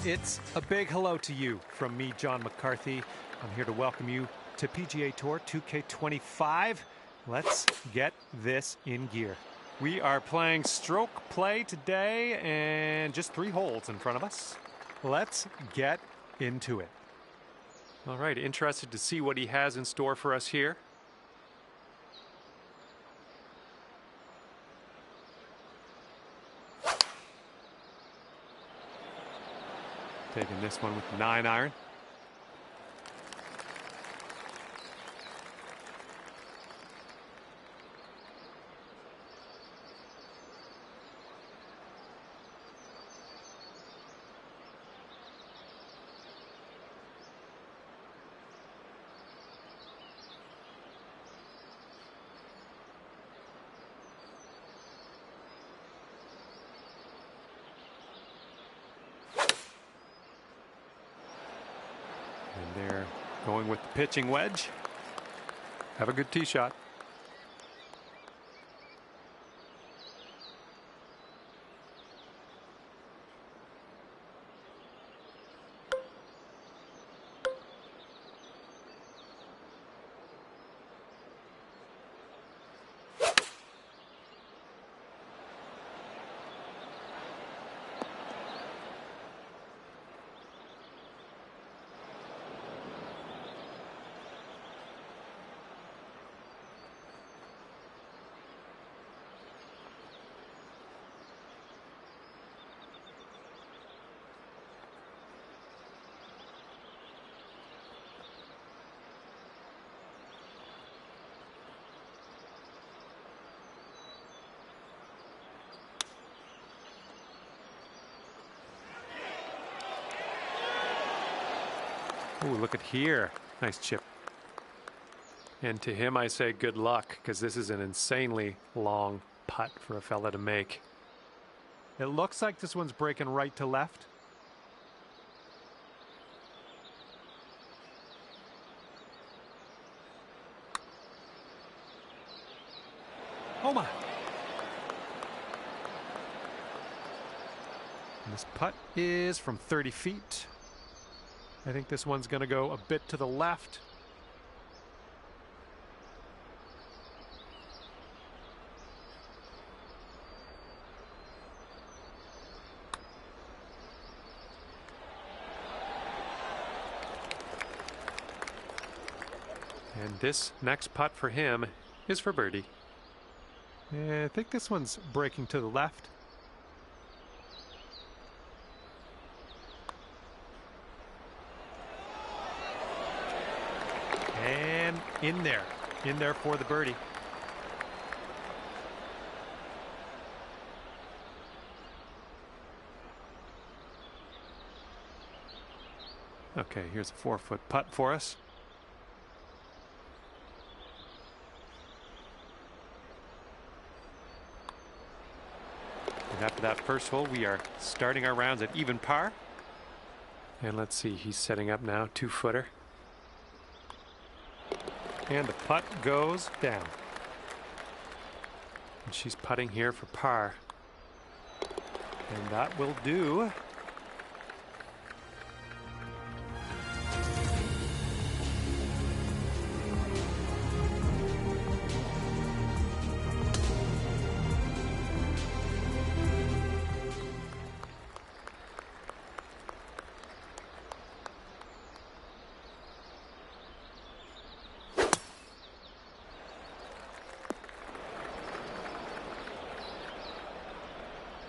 It's a big hello to you from me, John McCarthy. I'm here to welcome you to PGA Tour 2K25. Let's get this in gear. We are playing stroke play today and just 3 holes in front of us. Let's get into it. All right, interested to see what he has in store for us here. Taking this one with the 9-iron. And they're going with the pitching wedge. Have a good tee shot. Ooh, look at here. Nice chip. And to him I say good luck, because this is an insanely long putt for a fella to make. It looks like this one's breaking right to left. Oh my! And this putt is from 30 feet. I think this one's going to go a bit to the left. And this next putt for him is for birdie. I think this one's breaking to the left. And in there for the birdie. Okay, here's a 4-foot putt for us. And after that first hole, we are starting our rounds at even par. And let's see, he's setting up now, 2-footer. And the putt goes down. And she's putting here for par. And that will do.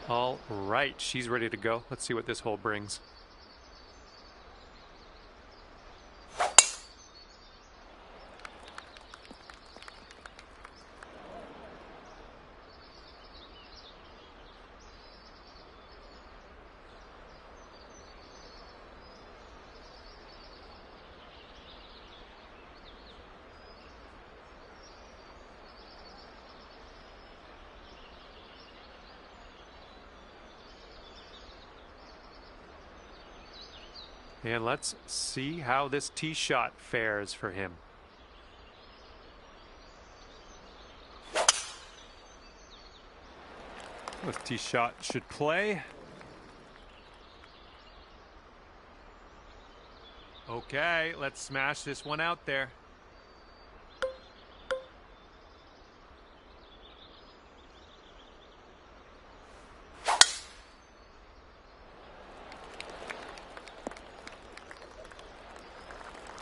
All right, she's ready to go. Let's see what this hole brings. And let's see how this tee shot fares for him. This tee shot should play. Okay, let's smash this one out there.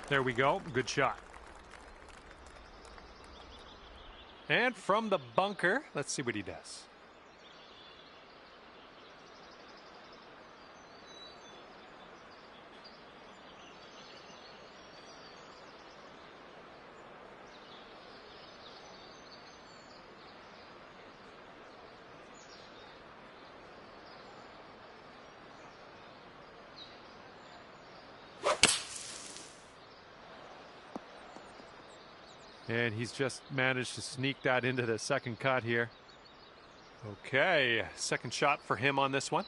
There we go. Good shot. And from the bunker, let's see what he does. And he's just managed to sneak that into the second cut here. Okay, second shot for him on this one.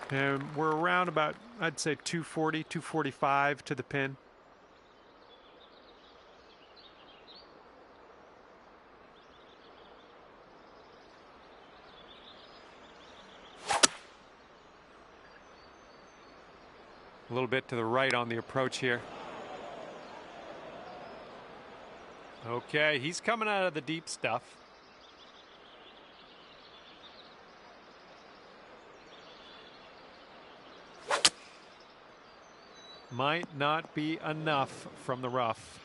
And we're around about, I'd say 240, 245 to the pin. A little bit to the right on the approach here. Okay, he's coming out of the deep stuff. Might not be enough from the rough.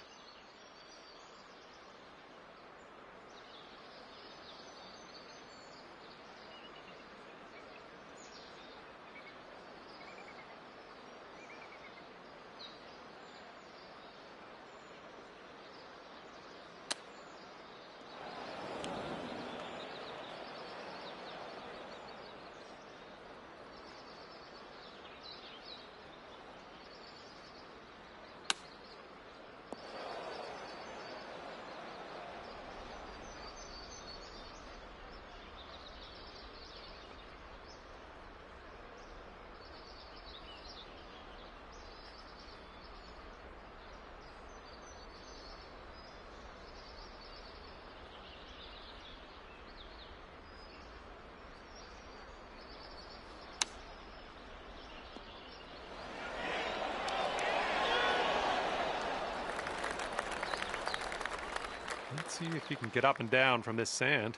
Let's see if he can get up and down from this sand.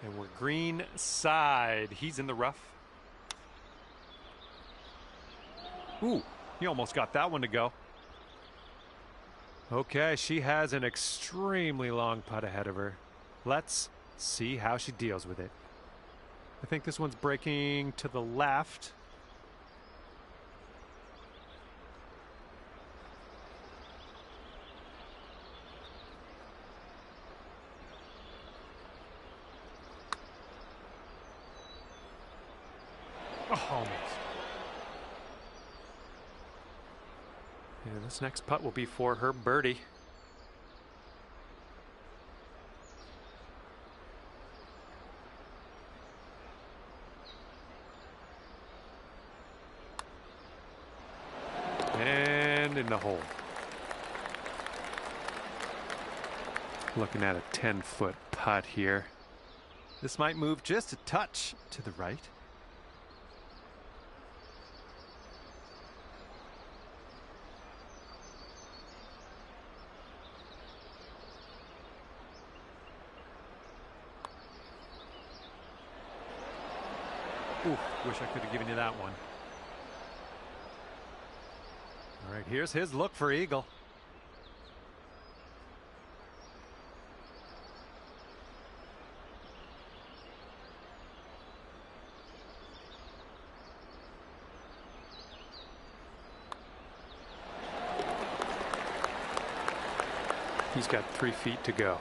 And we're green side. He's in the rough. Ooh, he almost got that one to go. Okay, she has an extremely long putt ahead of her. Let's see how she deals with it. I think this one's breaking to the left. Oh, almost. Yeah, this next putt will be for her birdie. And in the hole. Looking at a 10-foot putt here. This might move just a touch to the right. Ooh, wish I could have given you that one. All right, here's his look for eagle. He's got 3 feet to go.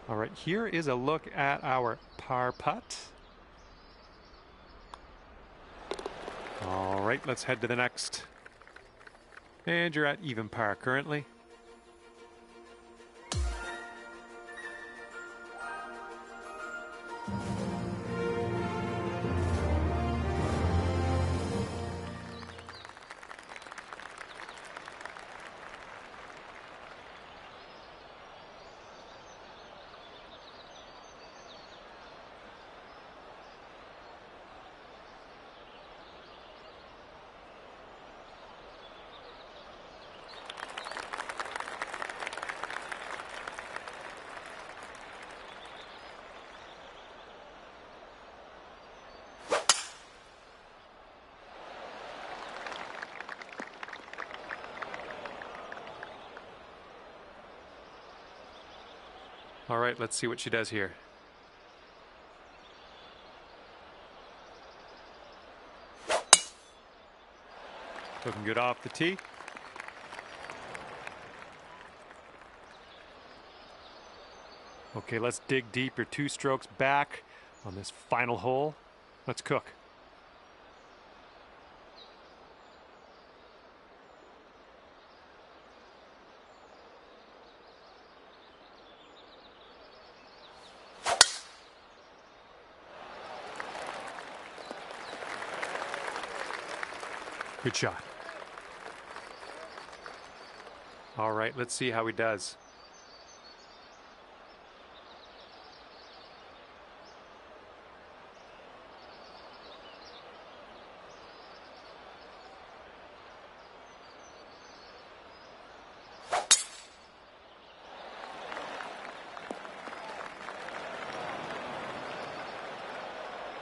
All right, here is a look at our par putt. All right, let's head to the next. And you're at even par currently. All right, let's see what she does here. Looking good off the tee. Okay, let's dig deep. You're 2 strokes back on this final hole. Let's cook. Good shot. All right, let's see how he does.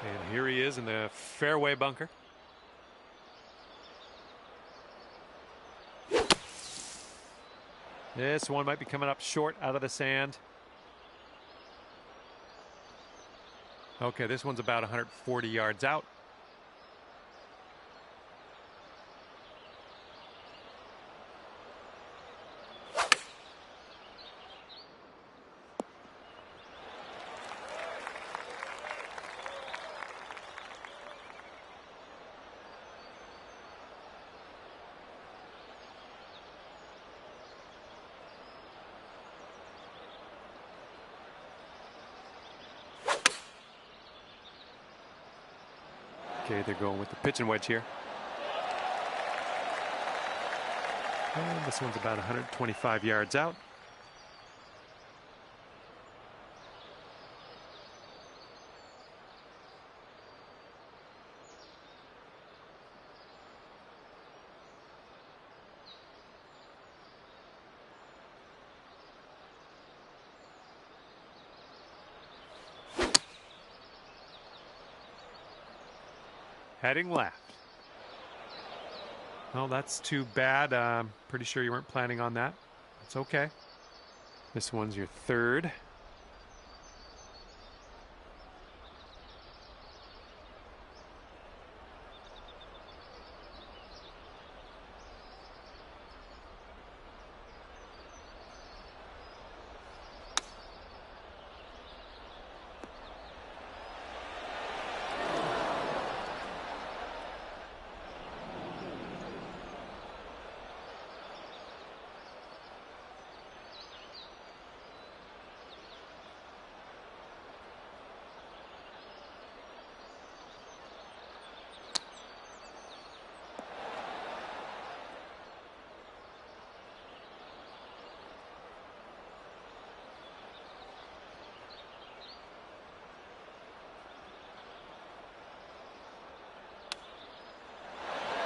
And here he is in the fairway bunker. This one might be coming up short out of the sand. Okay, this one's about 140 yards out. Okay, they're going with the pitching wedge here. And this one's about 125 yards out. Heading left. Well, that's too bad. Pretty sure you weren't planning on that. It's okay. This one's your 3rd.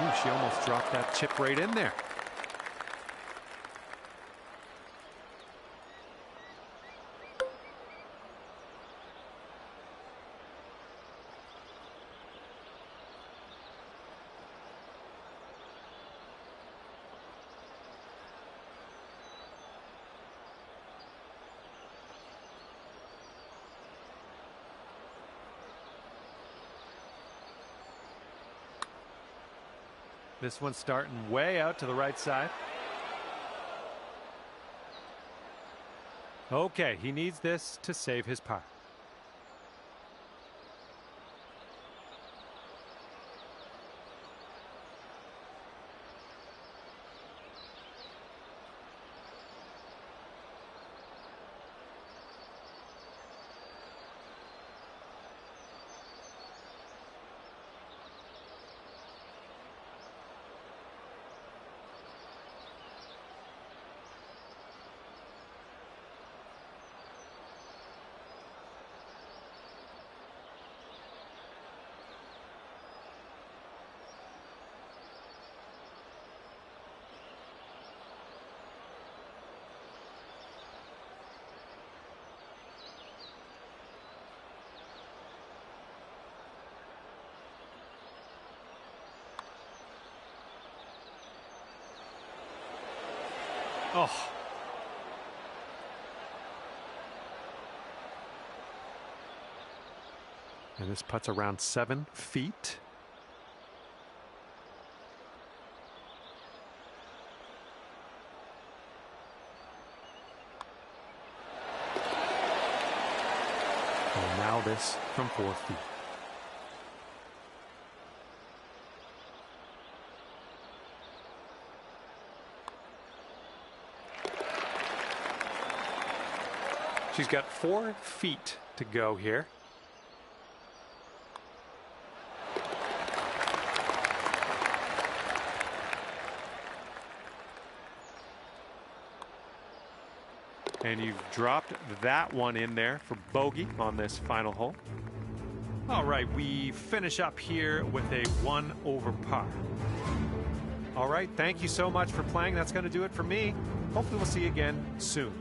Ooh, she almost dropped that chip right in there. This one's starting way out to the right side. Okay, he needs this to save his par. Oh. And this putt's around 7 feet. And now this from 4 feet. She's got 4 feet to go here. And you've dropped that one in there for bogey on this final hole. All right, we finish up here with a 1 over par. All right, thank you so much for playing. That's going to do it for me. Hopefully we'll see you again soon.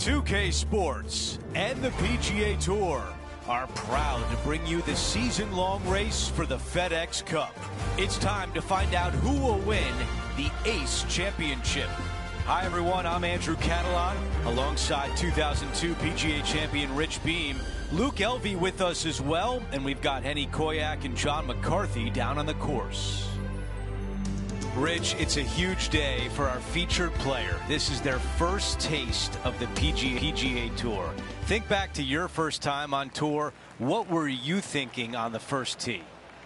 2K Sports and the PGA Tour are proud to bring you the season-long race for the FedEx Cup. It's time to find out who will win the Ace Championship. Hi everyone, I'm Andrew Catalan alongside 2002 PGA champion Rich Beem. Luke Elvey with us as well, and we've got Henny Koyak and John McCarthy down on the course. Rich, it's a huge day for our featured player. This is their first taste of the PGA Tour. Think back to your first time on tour. What were you thinking on the first tee?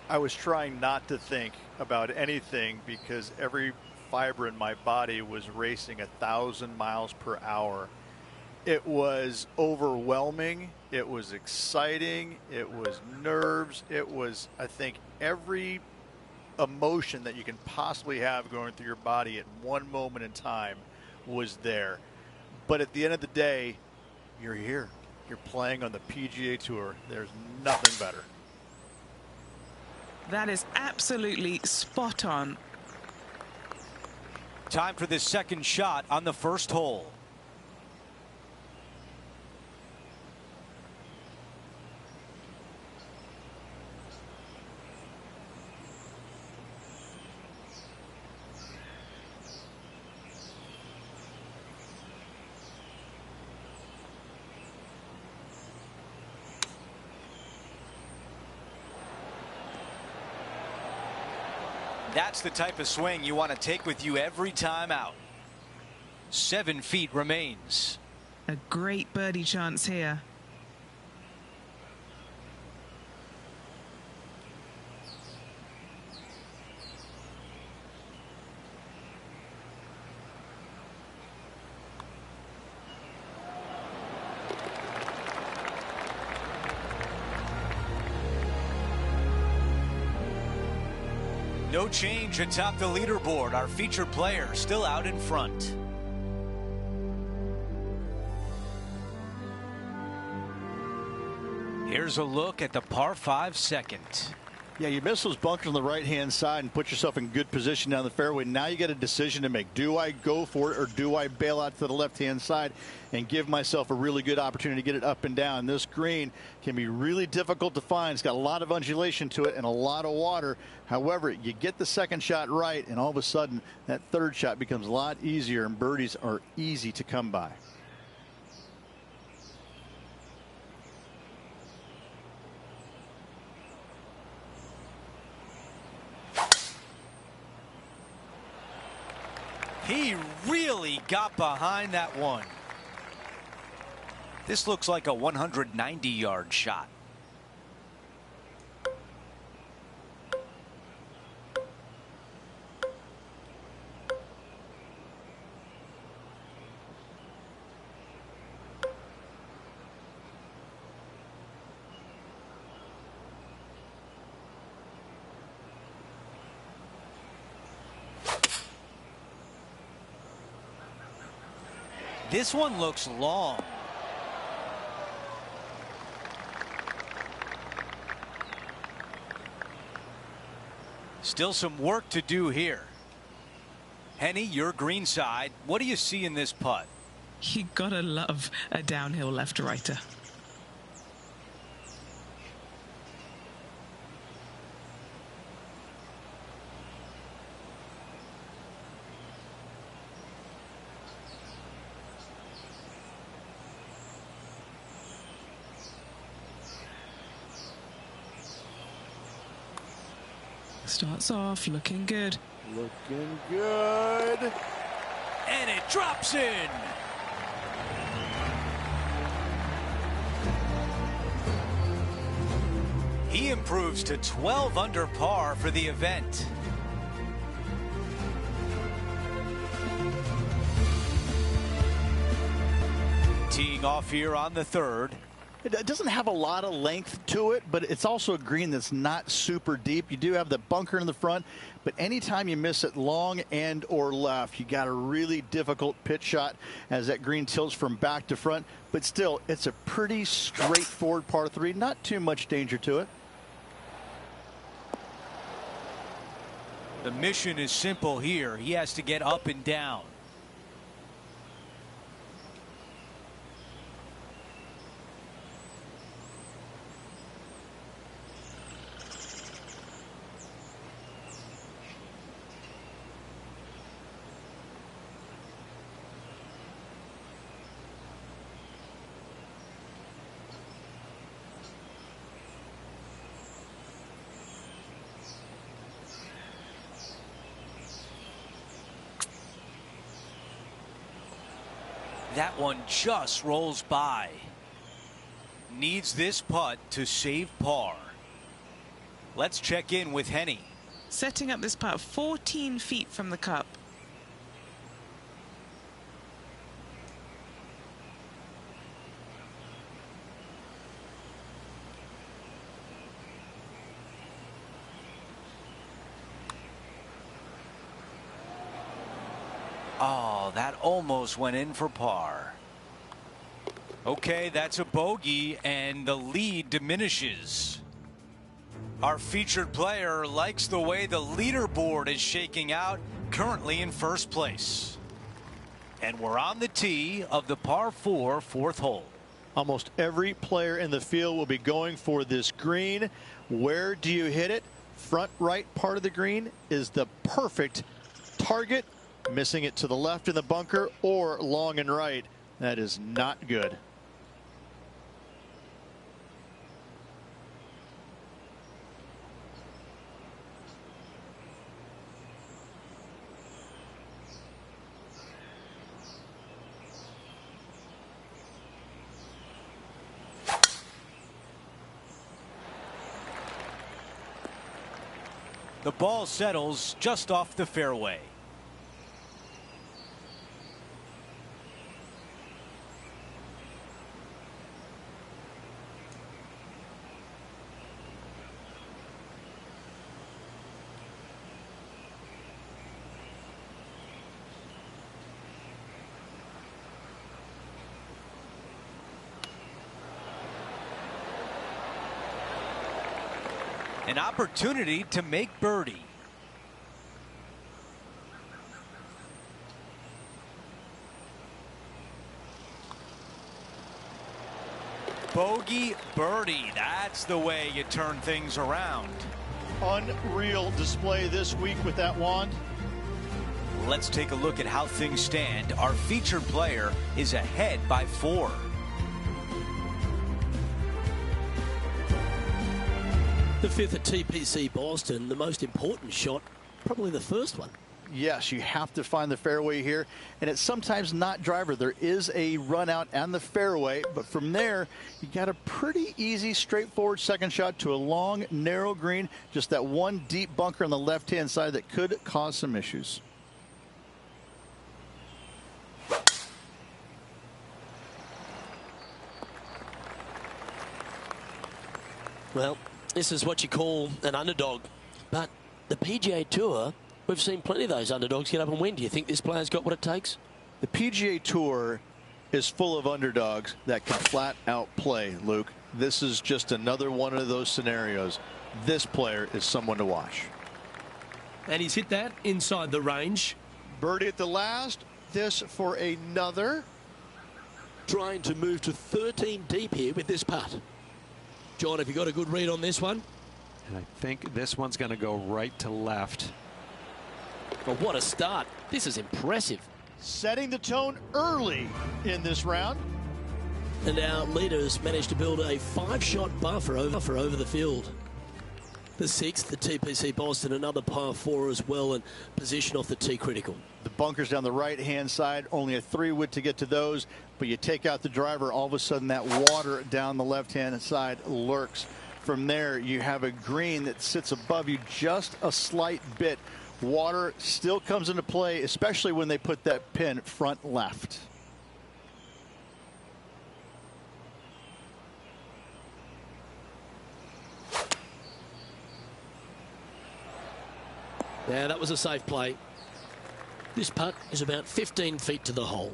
I was trying not to think about anything because every fiber in my body was racing 1,000 miles per hour. It was overwhelming. It was exciting. It was nerves. It was, I think, every emotion that you can possibly have going through your body at one moment in time was there. But at the end of the day, you're here. You're playing on the PGA Tour. There's nothing better. That is absolutely spot on. Time for this second shot on the first hole. That's the type of swing you want to take with you every time out. 7 feet remains. A great birdie chance here. No change atop the leaderboard. Our featured player still out in front. Here's a look at the par 5 second. Yeah, you miss those bunkers on the right-hand side and put yourself in good position down the fairway. Now you got a decision to make. Do I go for it or do I bail out to the left-hand side and give myself a really good opportunity to get it up and down? This green can be really difficult to find. It's got a lot of undulation to it and a lot of water. However, you get the second shot right, and all of a sudden that third shot becomes a lot easier, and birdies are easy to come by. He really got behind that one. This looks like a 190-yard shot. This one looks long. Still some work to do here. Henny, your green side. What do you see in this putt? You gotta love a downhill left-righter. Starts off looking good. Looking good. And it drops in. He improves to 12 under par for the event. Teeing off here on the third. It doesn't have a lot of length to it, but it's also a green that's not super deep. You do have the bunker in the front, but anytime you miss it long and or left, you got a really difficult pitch shot as that green tilts from back to front. But still, it's a pretty straightforward par 3. Not too much danger to it. The mission is simple here. He has to get up and down. that one just rolls by. Needs this putt to save par. Let's check in with Henny. Setting up this putt 14 feet from the cup. Oh, that almost went in for par. Okay, that's a bogey, and the lead diminishes. Our featured player likes the way the leaderboard is shaking out, currently in first place. And we're on the tee of the par 4 fourth hole. Almost every player in the field will be going for this green. Where do you hit it? Front right part of the green is the perfect target. Missing it to the left in the bunker or long and right. That is not good. The ball settles just off the fairway. An opportunity to make birdie. Bogey, birdie. That's the way you turn things around. Unreal display this week with that wand. Let's take a look at how things stand. Our featured player is ahead by 4. The fifth at TPC Boston, the most important shot, probably the first one. Yes, you have to find the fairway here, and it's sometimes not driver. There is a run out on the fairway, but from there, you got a pretty easy, straightforward second shot to a long, narrow green. Just that one deep bunker on the left-hand side that could cause some issues. Well, this is what you call an underdog. But the PGA Tour, we've seen plenty of those underdogs get up and win. Do you think this player's got what it takes? The PGA Tour is full of underdogs that can flat out play, Luke. This is just another one of those scenarios. This player is someone to watch. And he's hit that inside the range. Birdie at the last. This for another. Trying to move to 13 deep here with this putt. John, have you got a good read on this one? And I think this one's going to go right to left. Well, what a start. This is impressive. Setting the tone early in this round. And our leaders managed to build a 5-shot buffer over the field. The sixth, the TPC Boston, another par 4 as well, and position off the tee critical. The bunkers down the right-hand side, only a 3-wood to get to those, but you take out the driver, all of a sudden that water down the left-hand side lurks. From there, you have a green that sits above you just a slight bit. Water still comes into play, especially when they put that pin front left. Yeah, that was a safe play. This putt is about 15 feet to the hole.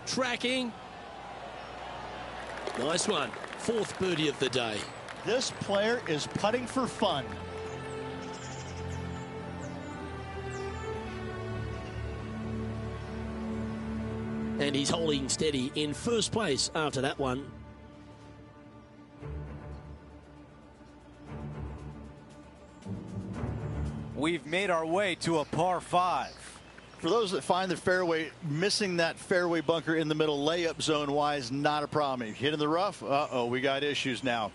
Tracking. Nice one. 4th birdie of the day. This player is putting for fun. And he's holding steady in first place after that one. We've made our way to a par 5. For those that find the fairway, missing that fairway bunker in the middle layup zone wise, not a problem. If you hit in the rough, we got issues now.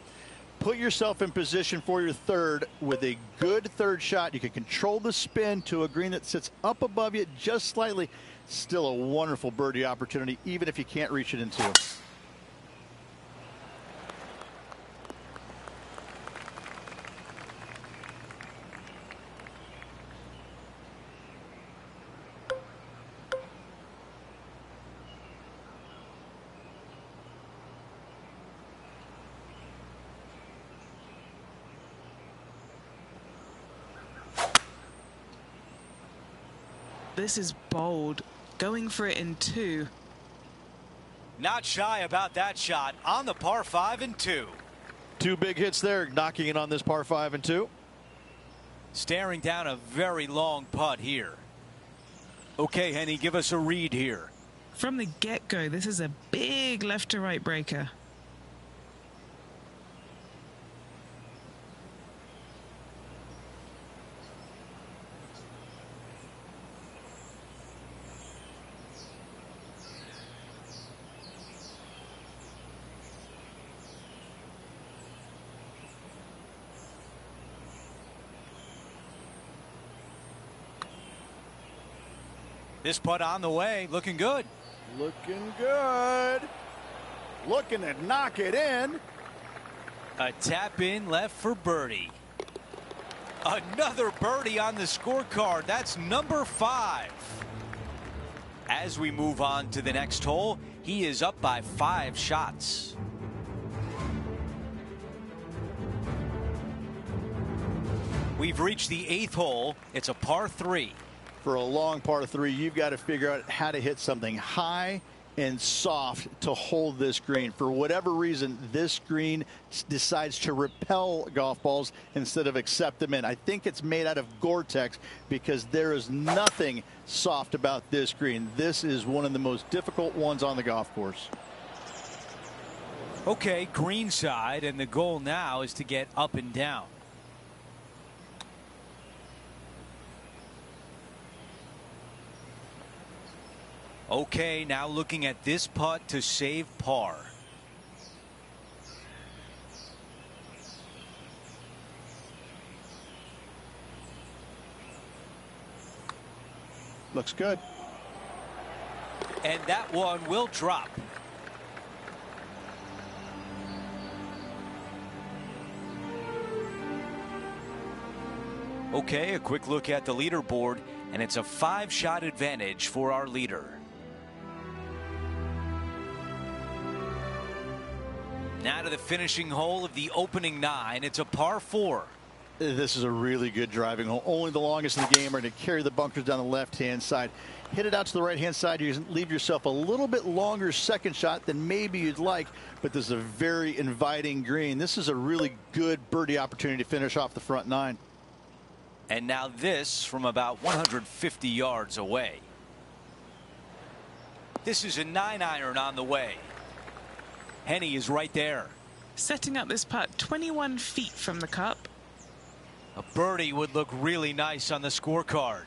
Put yourself in position for your third with a good third shot. You can control the spin to a green that sits up above you just slightly. Still a wonderful birdie opportunity, even if you can't reach it in two. This is bold. Going for it in 2. Not shy about that shot on the par 5 and 2. 2 big hits there, knocking it on this par 5 and 2. Staring down a very long putt here. Okay, Henny, give us a read here. From the get-go, this is a big left to right breaker. This putt on the way, looking good. Looking good. Looking to knock it in. A tap in left for birdie. Another birdie on the scorecard. That's number 5. As we move on to the next hole, he is up by 5 shots. We've reached the 8th hole. It's a par 3. For a long par 3, you've got to figure out how to hit something high and soft to hold this green. For whatever reason, this green decides to repel golf balls instead of accept them in. I think it's made out of Gore-Tex because there is nothing soft about this green. This is one of the most difficult ones on the golf course. Okay, green side, and the goal now is to get up and down. Okay, now looking at this putt to save par. Looks good. And that one will drop. Okay, a quick look at the leaderboard, and it's a 5-shot advantage for our leader. Now to the finishing hole of the opening 9. It's a par 4. This is a really good driving hole. Only the longest in the game are to carry the bunkers down the left-hand side. Hit it out to the right-hand side. You leave yourself a little bit longer second shot than maybe you'd like, but this is a very inviting green. This is a really good birdie opportunity to finish off the front 9. And now this from about 150 yards away. This is a 9-iron on the way. Henny is right there. Setting up this putt 21 feet from the cup. A birdie would look really nice on the scorecard.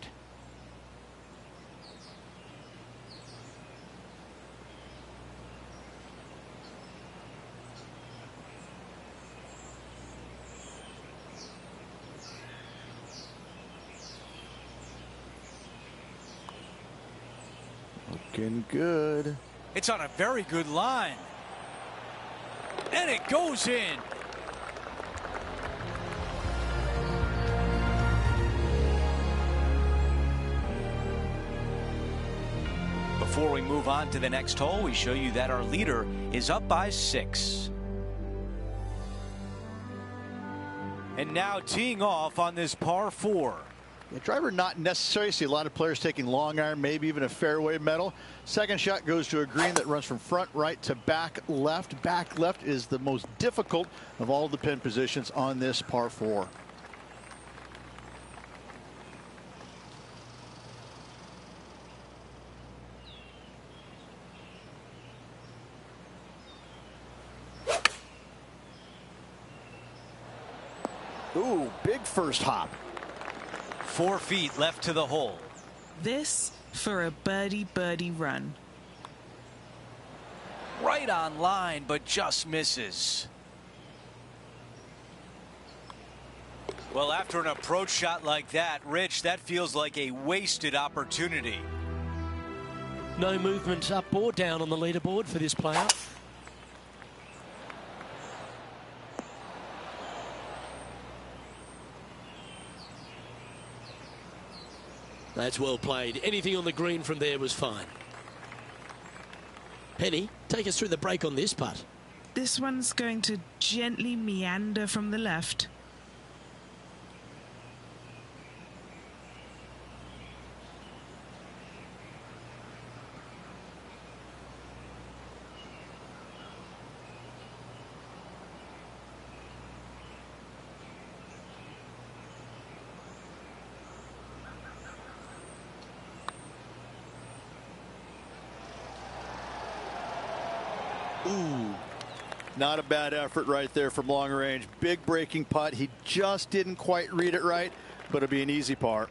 Looking good. It's on a very good line. And it goes in. Before we move on to the next hole, we show you that our leader is up by 6. And now teeing off on this par 4. The driver not necessary. See a lot of players taking long iron, maybe even a fairway metal. Second shot goes to a green that runs from front right to back left. Back left is the most difficult of all the pin positions on this par 4. Ooh, big first hop. 4 feet left to the hole. This for a birdie run. Right on line, but just misses. Well, after an approach shot like that, Rich, that feels like a wasted opportunity. No movement up or down on the leaderboard for this player. That's well played. Anything on the green from there was fine. Penny, take us through the break on this putt. This one's going to gently meander from the left. Ooh, not a bad effort right there from long range. Big breaking putt. He just didn't quite read it right, but it'll be an easy par.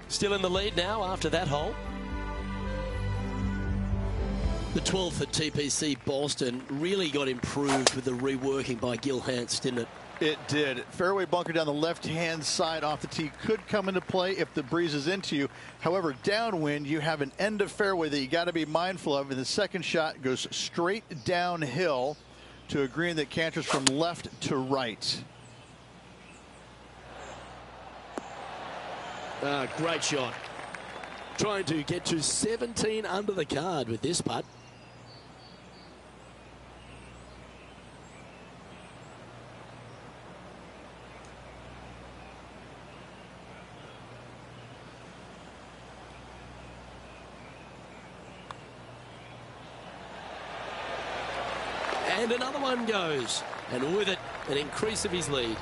Still in the lead now after that hole. The 12th at TPC Boston really got improved with the reworking by Gil Hance, didn't it? It did. Fairway bunker down the left-hand side off the tee could come into play if the breeze is into you. However, downwind, you have an end of fairway that you got to be mindful of, and the second shot goes straight downhill to a green that canters from left to right. Great shot. Trying to get to 17 under the card with this putt. And another one goes, and with it, an increase of his lead.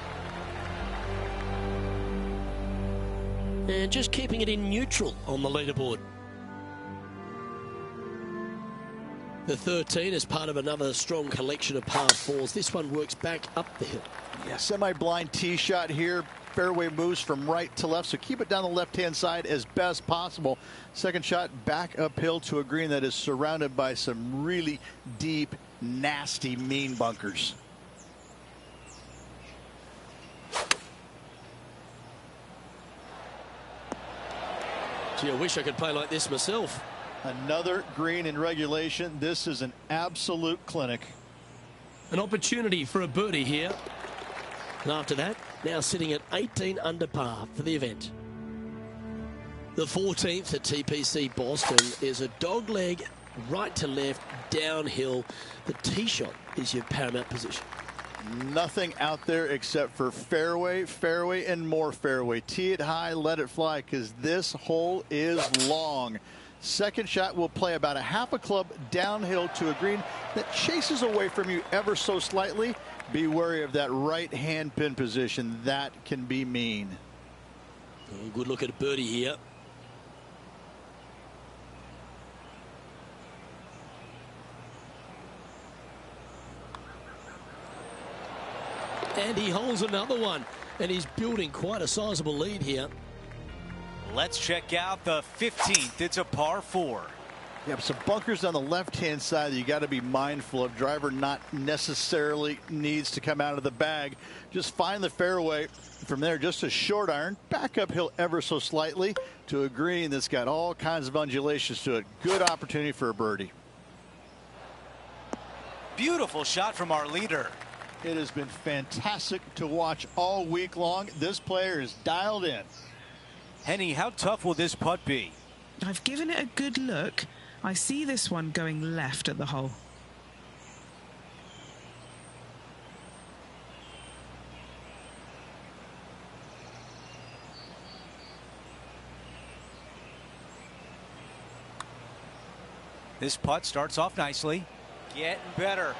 And just keeping it in neutral on the leaderboard. The 13 is part of another strong collection of par fours. This one works back up the hill. Yeah, semi-blind tee shot here. Fairway moves from right to left, so keep it down the left-hand side as best possible. Second shot back uphill to a green that is surrounded by some really deep, nasty, mean bunkers. Gee, I wish I could play like this myself. Another green in regulation. This is an absolute clinic. An opportunity for a birdie here. And after that, now sitting at 18 under par for the event. The 14th at TPC Boston is a dogleg right to left, downhill. The tee shot is your paramount position. Nothing out there except for fairway, fairway, and more fairway. Tee it high, let it fly, because this hole is long. Second shot will play about a half a club downhill to a green that chases away from you ever so slightly. Be wary of that right hand pin position. That can be mean. Oh, good look at a birdie here. And he holds another one, and he's building quite a sizable lead here. Let's check out the 15th. It's a par 4. Yep, some bunkers on the left-hand side that you got to be mindful of. Driver not necessarily needs to come out of the bag. Just find the fairway. From there, just a short iron, back uphill ever so slightly to a green that's got all kinds of undulations to it. Good opportunity for a birdie. Beautiful shot from our leader. It has been fantastic to watch all week long. This player is dialed in. Henny, how tough will this putt be? I've given it a good look. I see this one going left at the hole. This putt starts off nicely. Getting better.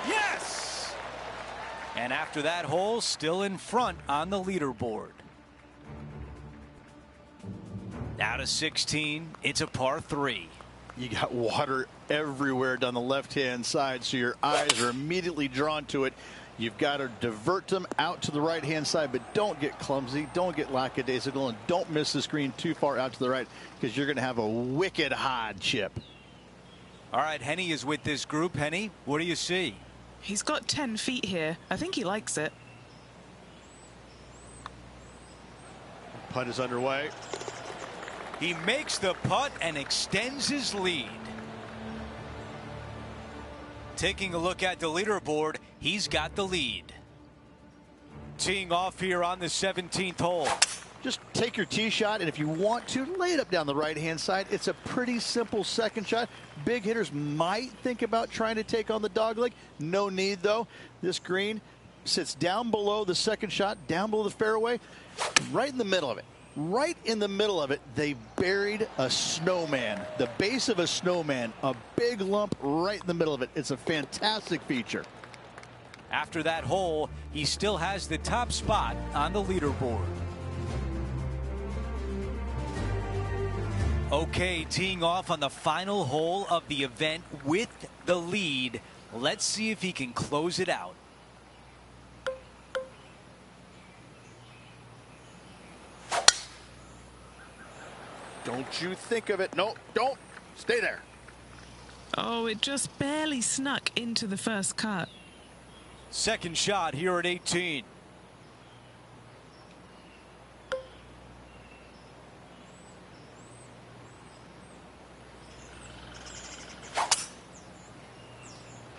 Yes! And after that hole, still in front on the leaderboard. Now to 16. It's a par 3. You got water everywhere down the left-hand side, so your eyes are immediately drawn to it. You've got to divert them out to the right-hand side, but don't get clumsy, don't get lackadaisical, and don't miss the screen too far out to the right, because you're going to have a wicked hard chip. All right, Henny is with this group. Henny, what do you see? He's got 10 feet here. I think he likes it. Putt is underway. He makes the putt and extends his lead. Taking a look at the leaderboard, he's got the lead. Teeing off here on the 17th hole. Just take your tee shot, and if you want to, lay it up down the right-hand side. It's a pretty simple second shot. Big hitters might think about trying to take on the dogleg. No need, though. This green sits down below the second shot, down below the fairway, right in the middle of it. Right in the middle of it, they buried a snowman, the base of a snowman, a big lump right in the middle of it. It's a fantastic feature. After that hole, he still has the top spot on the leaderboard. Okay, teeing off on the final hole of the event with the lead. Let's see if he can close it out. Don't you think of it. No, don't. Stay there. Oh, it just barely snuck into the first cut. Second shot here at 18.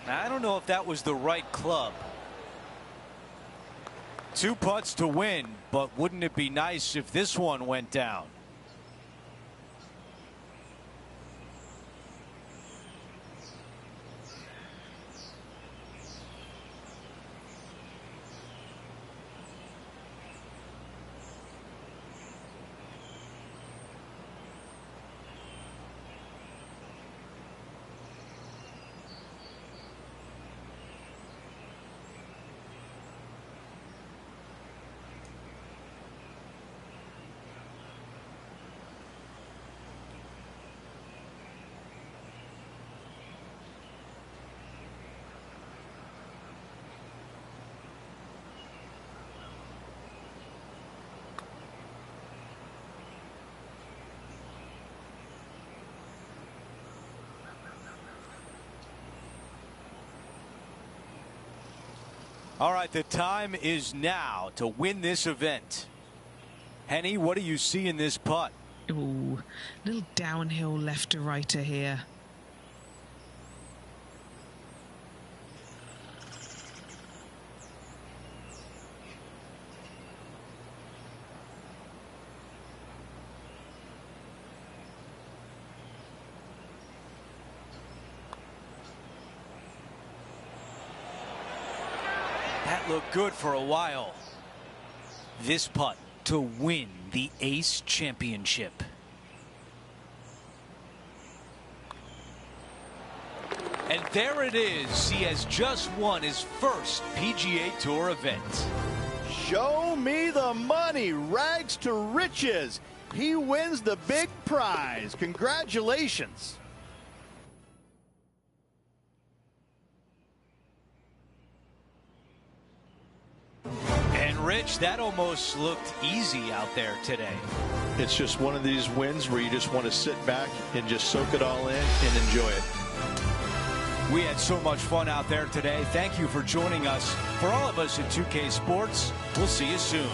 I don't know if that was the right club. 2 putts to win, but wouldn't it be nice if this one went down? All right, the time is now to win this event. Henny, what do you see in this putt? Ooh, little downhill left to righter here. That looked good for a while. This putt to win the Ace Championship. And there it is. He has just won his first PGA Tour event. Show me the money. Rags to riches. He wins the big prize. Congratulations. Rich, that almost looked easy out there today. It's just one of these wins where you just want to sit back and just soak it all in and enjoy it. We had so much fun out there today. Thank you for joining us. For all of us at 2K Sports, we'll see you soon.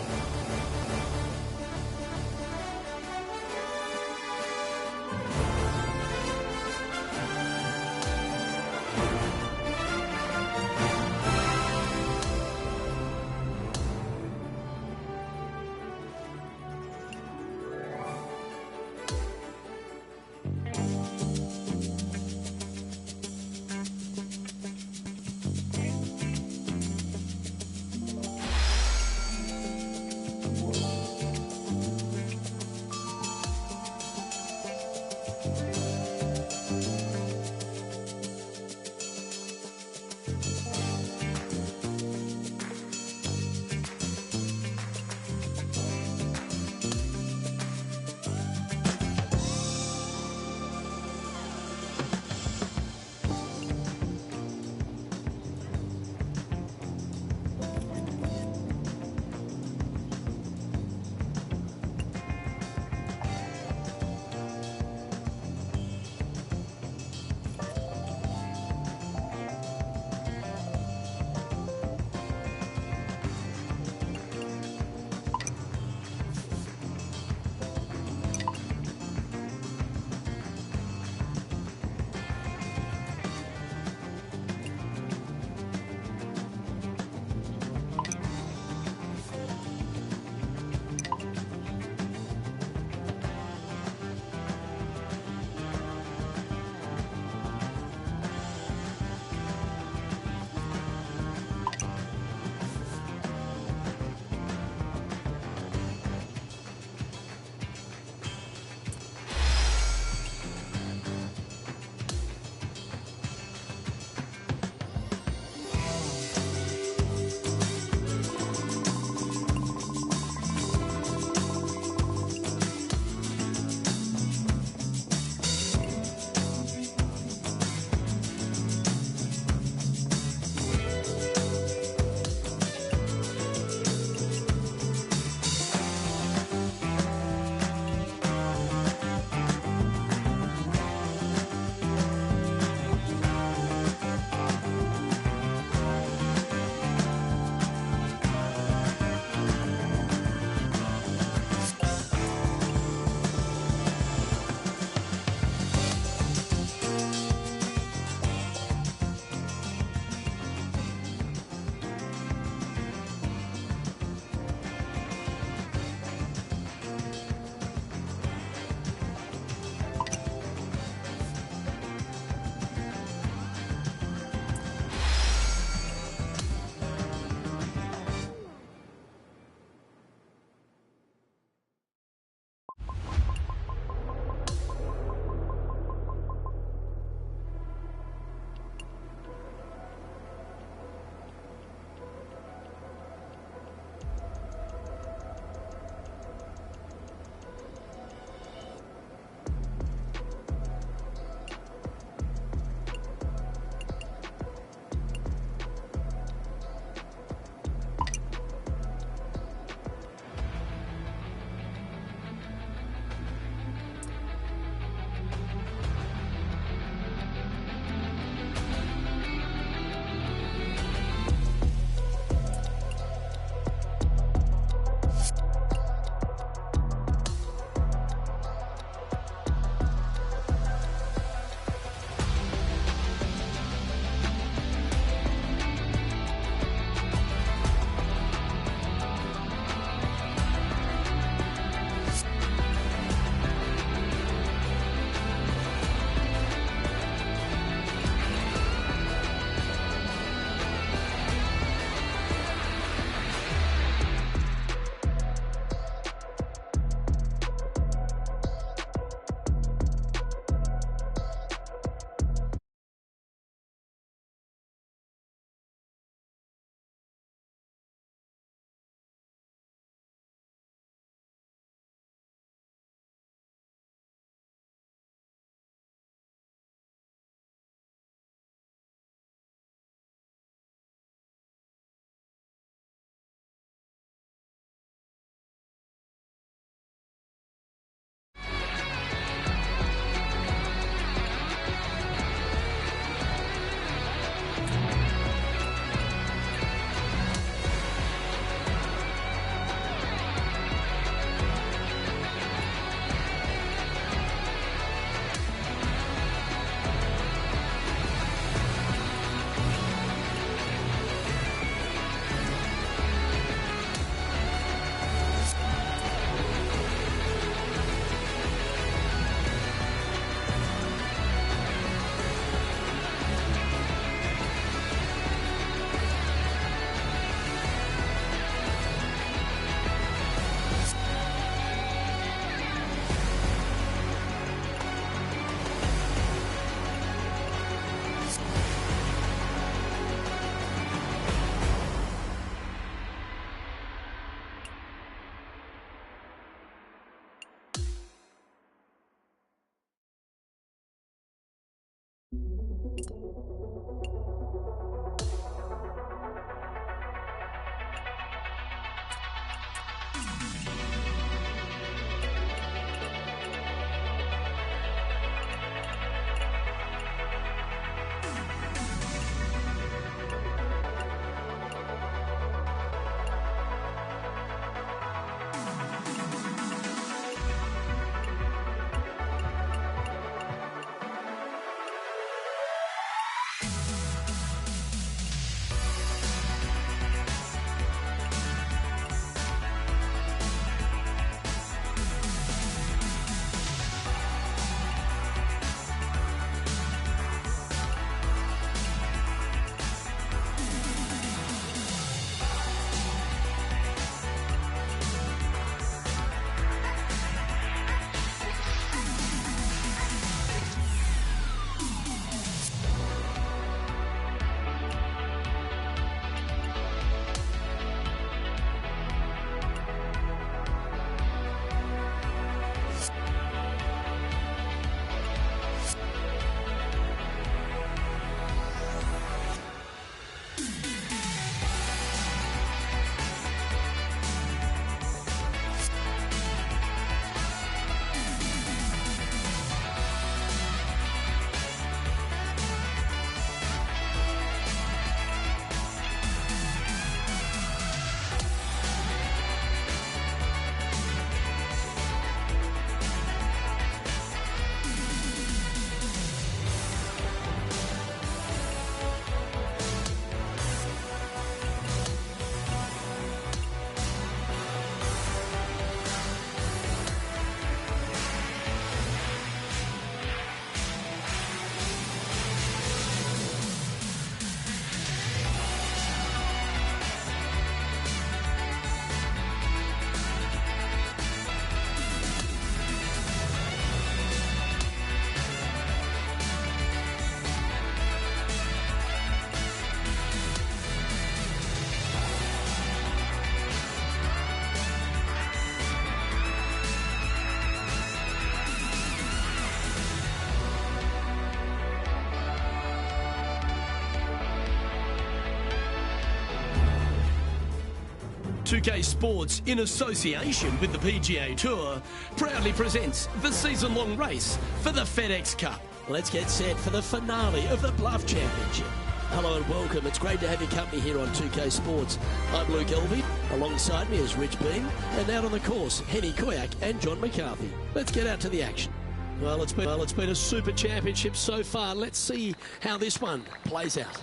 2K Sports, in association with the PGA Tour, proudly presents the season-long race for the FedEx Cup. Let's get set for the finale of the Bluff Championship. Hello and welcome. It's great to have your company here on 2K Sports. I'm Luke Elvey. Alongside me is Rich Beam. And out on the course, Henny Koyak and John McCarthy. Let's get out to the action. Well, it's been a super championship so far. Let's see how this one plays out.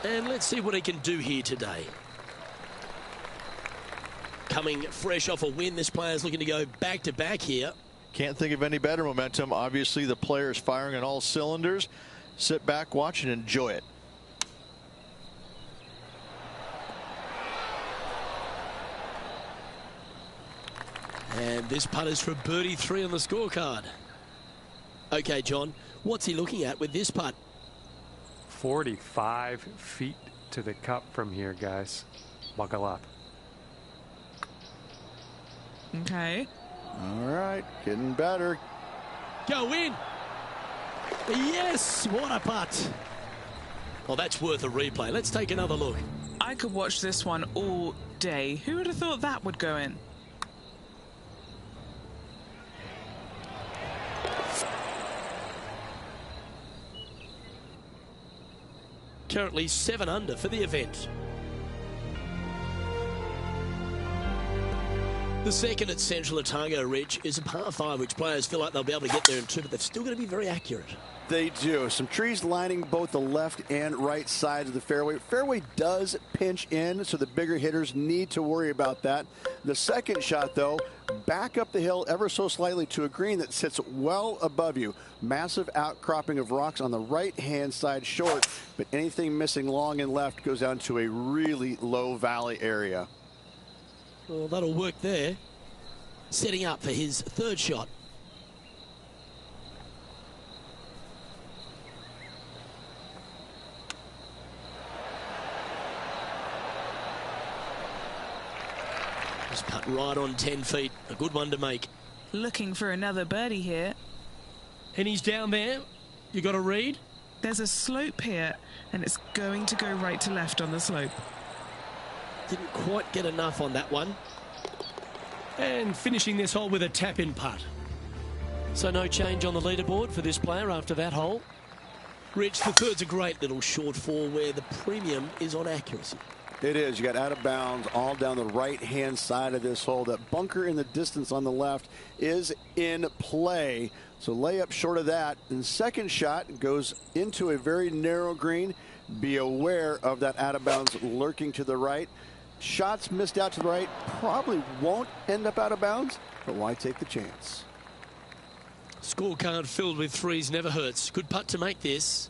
And let's see what he can do here today. Coming fresh off a win, this player's looking to go back-to-back here. Can't think of any better momentum. Obviously, the player is firing on all cylinders. Sit back, watch, and enjoy it. And this putt is for birdie 3 on the scorecard. Okay, John, what's he looking at with this putt? 45 feet to the cup from here, guys. Buckle up. Okay. All right, getting better. Go in. Yes, what a putt. Well, that's worth a replay. Let's take another look. I could watch this one all day. Who would have thought that would go in? Currently 7 under for the event. The second at Central Otago, Rich, is a par 5, which players feel like they'll be able to get there in 2, but they've still got to be very accurate. They do. Some trees lining both the left and right sides of the fairway. Fairway does pinch in, so the bigger hitters need to worry about that. The second shot, though, back up the hill ever so slightly to a green that sits well above you. Massive outcropping of rocks on the right-hand side short, but anything missing long and left goes down to a really low valley area. Well, that'll work there. Setting up for his third shot. Just putt right on 10 feet. A good one to make. Looking for another birdie here. And he's down there. You got a read? There's a slope here, and it's going to go right to left on the slope. Didn't quite get enough on that one. And finishing this hole with a tap-in putt. So no change on the leaderboard for this player after that hole. Rich, the third's a great little short four where the premium is on accuracy. It is. You got out of bounds all down the right-hand side of this hole. That bunker in the distance on the left is in play. So layup short of that. And second shot goes into a very narrow green. Be aware of that out of bounds lurking to the right. Shots missed out to the right probably won't end up out of bounds, but why take the chance? Scorecard filled with threes never hurts. Good putt to make this.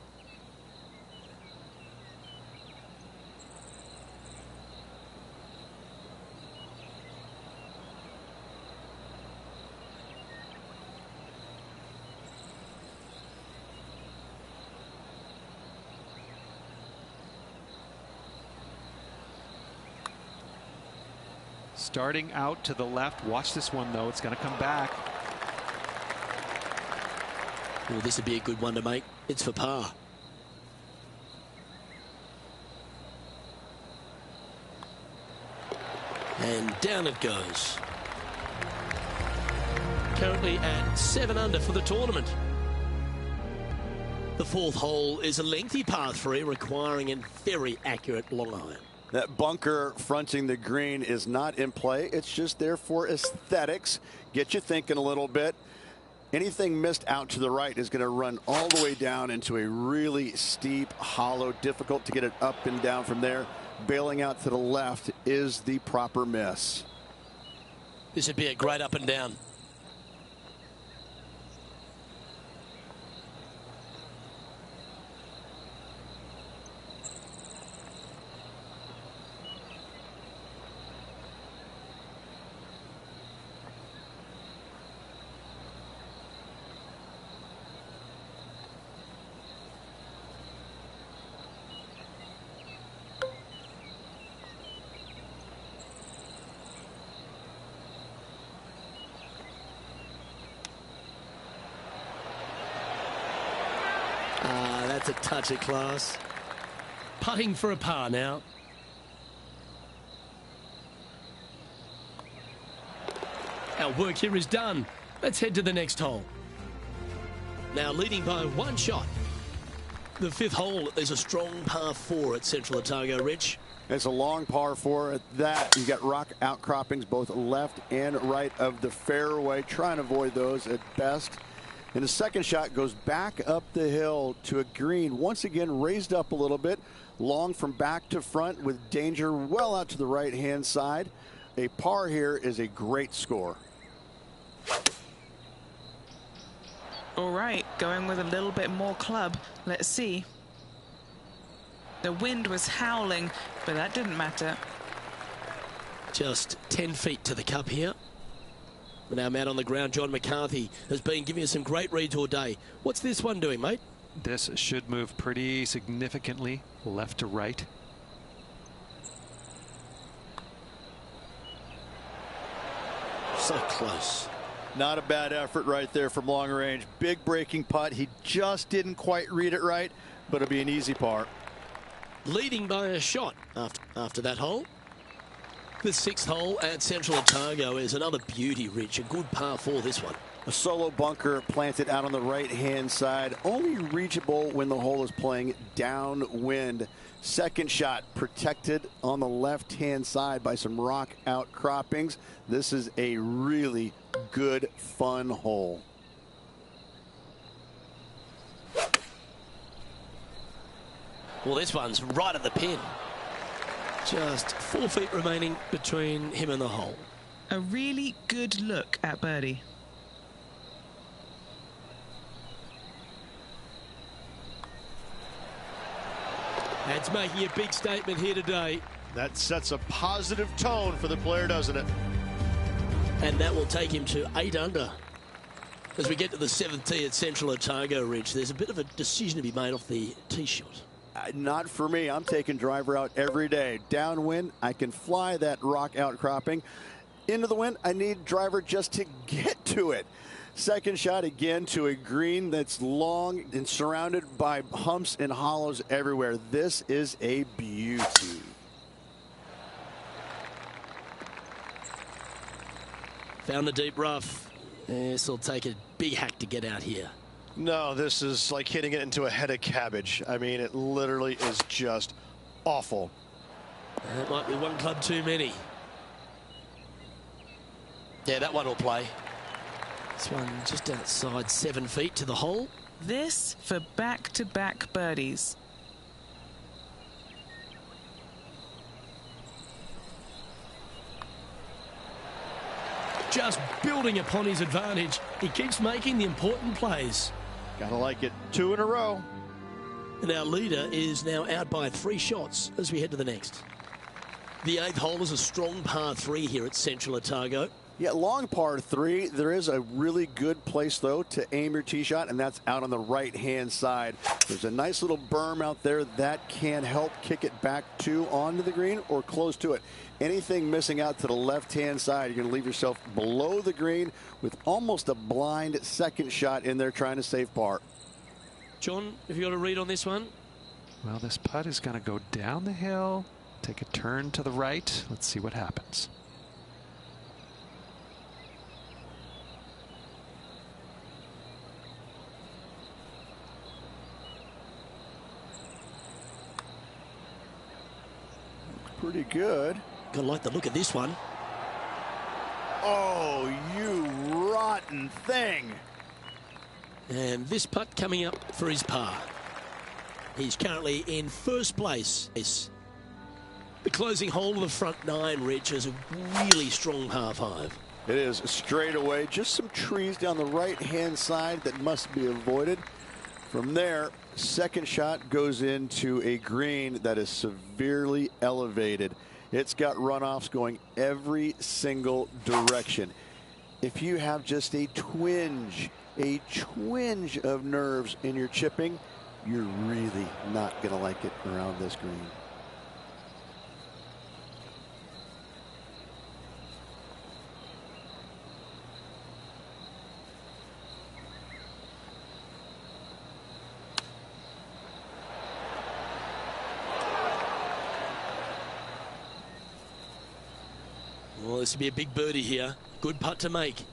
Starting out to the left. Watch this one, though. It's going to come back. Well, this would be a good one to make. It's for par. And down it goes. Currently at 7 under for the tournament. The fourth hole is a lengthy par 3 requiring a very accurate long iron. That bunker fronting the green is not in play. It's just there for aesthetics. Get you thinking a little bit. Anything missed out to the right is going to run all the way down into a really steep hollow. Difficult to get it up and down from there. Bailing out to the left is the proper miss. This would be a great up and down. That's a touch of class. Putting for a par now. Our work here is done. Let's head to the next hole. Now leading by 1 shot. The 5th hole is a strong par 4 at Central Otago, Rich. It's a long par 4 at that. You've got rock outcroppings both left and right of the fairway. Try and avoid those at best. And the second shot goes back up the hill to a green. Once again, raised up a little bit. Long from back to front with danger well out to the right-hand side. A par here is a great score. All right, going with a little bit more club. Let's see. The wind was howling, but that didn't matter. Just 10 feet to the cup here. And our man on the ground, John McCarthy, has been giving us some great reads all day. What's this one doing, mate? This should move pretty significantly left to right. So close. Not a bad effort right there from long range. Big breaking putt. He just didn't quite read it right, but it'll be an easy par. Leading by a shot after that hole. The 6th hole at Central Otago is another beauty, Rich. A good par 4, this one. A solo bunker planted out on the right-hand side, only reachable when the hole is playing downwind. Second shot protected on the left-hand side by some rock outcroppings. This is a really good, fun hole. Well, this one's right at the pin. Just 4 feet remaining between him and the hole. A really good look at birdie. That's making a big statement here today. That sets a positive tone for the player, doesn't it? And that will take him to 8 under. As we get to the 7th tee at Central Otago, Rich, there's a bit of a decision to be made off the tee shot. Not for me. I'm taking driver out every day. Downwind, I can fly that rock outcropping. Into the wind, I need driver just to get to it. Second shot again to a green that's long and surrounded by humps and hollows everywhere. This is a beauty. Found the deep rough. This will take a big hack to get out here. No, this is like hitting it into a head of cabbage. I mean, it literally is just awful. That might be one club too many. Yeah, that one will play. This one just outside 7 feet to the hole. This for back-to-back birdies. Just building upon his advantage. He keeps making the important plays. Gotta like it. 2 in a row. And our leader is now out by 3 shots as we head to the next. The 8th hole is a strong par 3 here at Central Otago. Yeah, long par 3. There is a really good place, though, to aim your tee shot, and that's out on the right-hand side. There's a nice little berm out there that can help kick it back to onto the green or close to it. Anything missing out to the left-hand side, you're going to leave yourself below the green with almost a blind second shot in there trying to save par. John, have you got a read on this one? Well, this putt is going to go down the hill, take a turn to the right. Let's see what happens. Pretty good. Gonna like the look of this one. Oh, you rotten thing. And this putt coming up for his par. He's currently in first place. The closing hole of the front 9, Rich, is a really strong par 5. It is straight away. Just some trees down the right-hand side that must be avoided. From there, second shot goes into a green that is severely elevated. It's got runoffs going every single direction. If you have just a twinge of nerves in your chipping, you're really not going to like it around this green. Well, this to be a big birdie here. Good putt to make.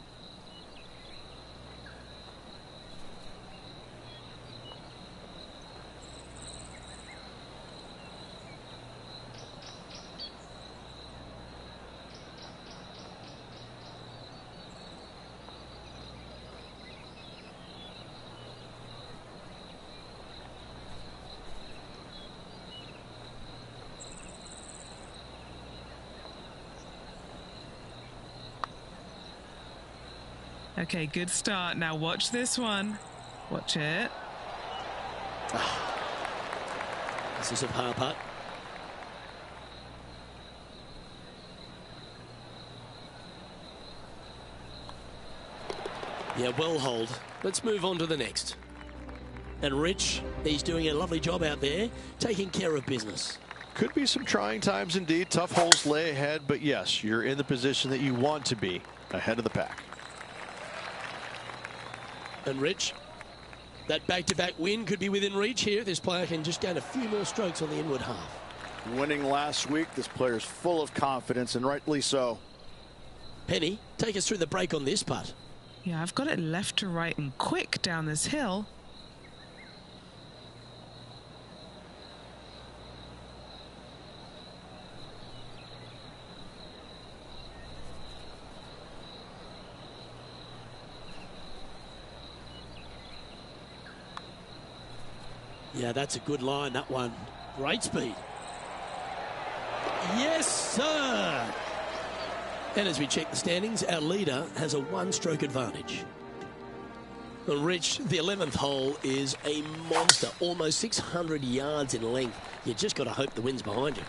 Okay, good start. Now watch this one. Watch it. This is a par putt. Yeah, well hold. Let's move on to the next. And Rich, he's doing a lovely job out there, taking care of business. Could be some trying times indeed. Tough holes lay ahead, but yes, you're in the position that you want to be, ahead of the pack. And Rich, that back-to-back win could be within reach here. This player can just gain a few more strokes on the inward half. Winning last week, this player's full of confidence, and rightly so. Penny, take us through the break on this putt. Yeah, I've got it left to right and quick down this hill. Yeah, that's a good line, that one. Great speed. Yes, sir! And as we check the standings, our leader has a one-stroke advantage. And Rich, the 11th hole is a monster, almost 600 yards in length. You just got to hope the wind's behind you.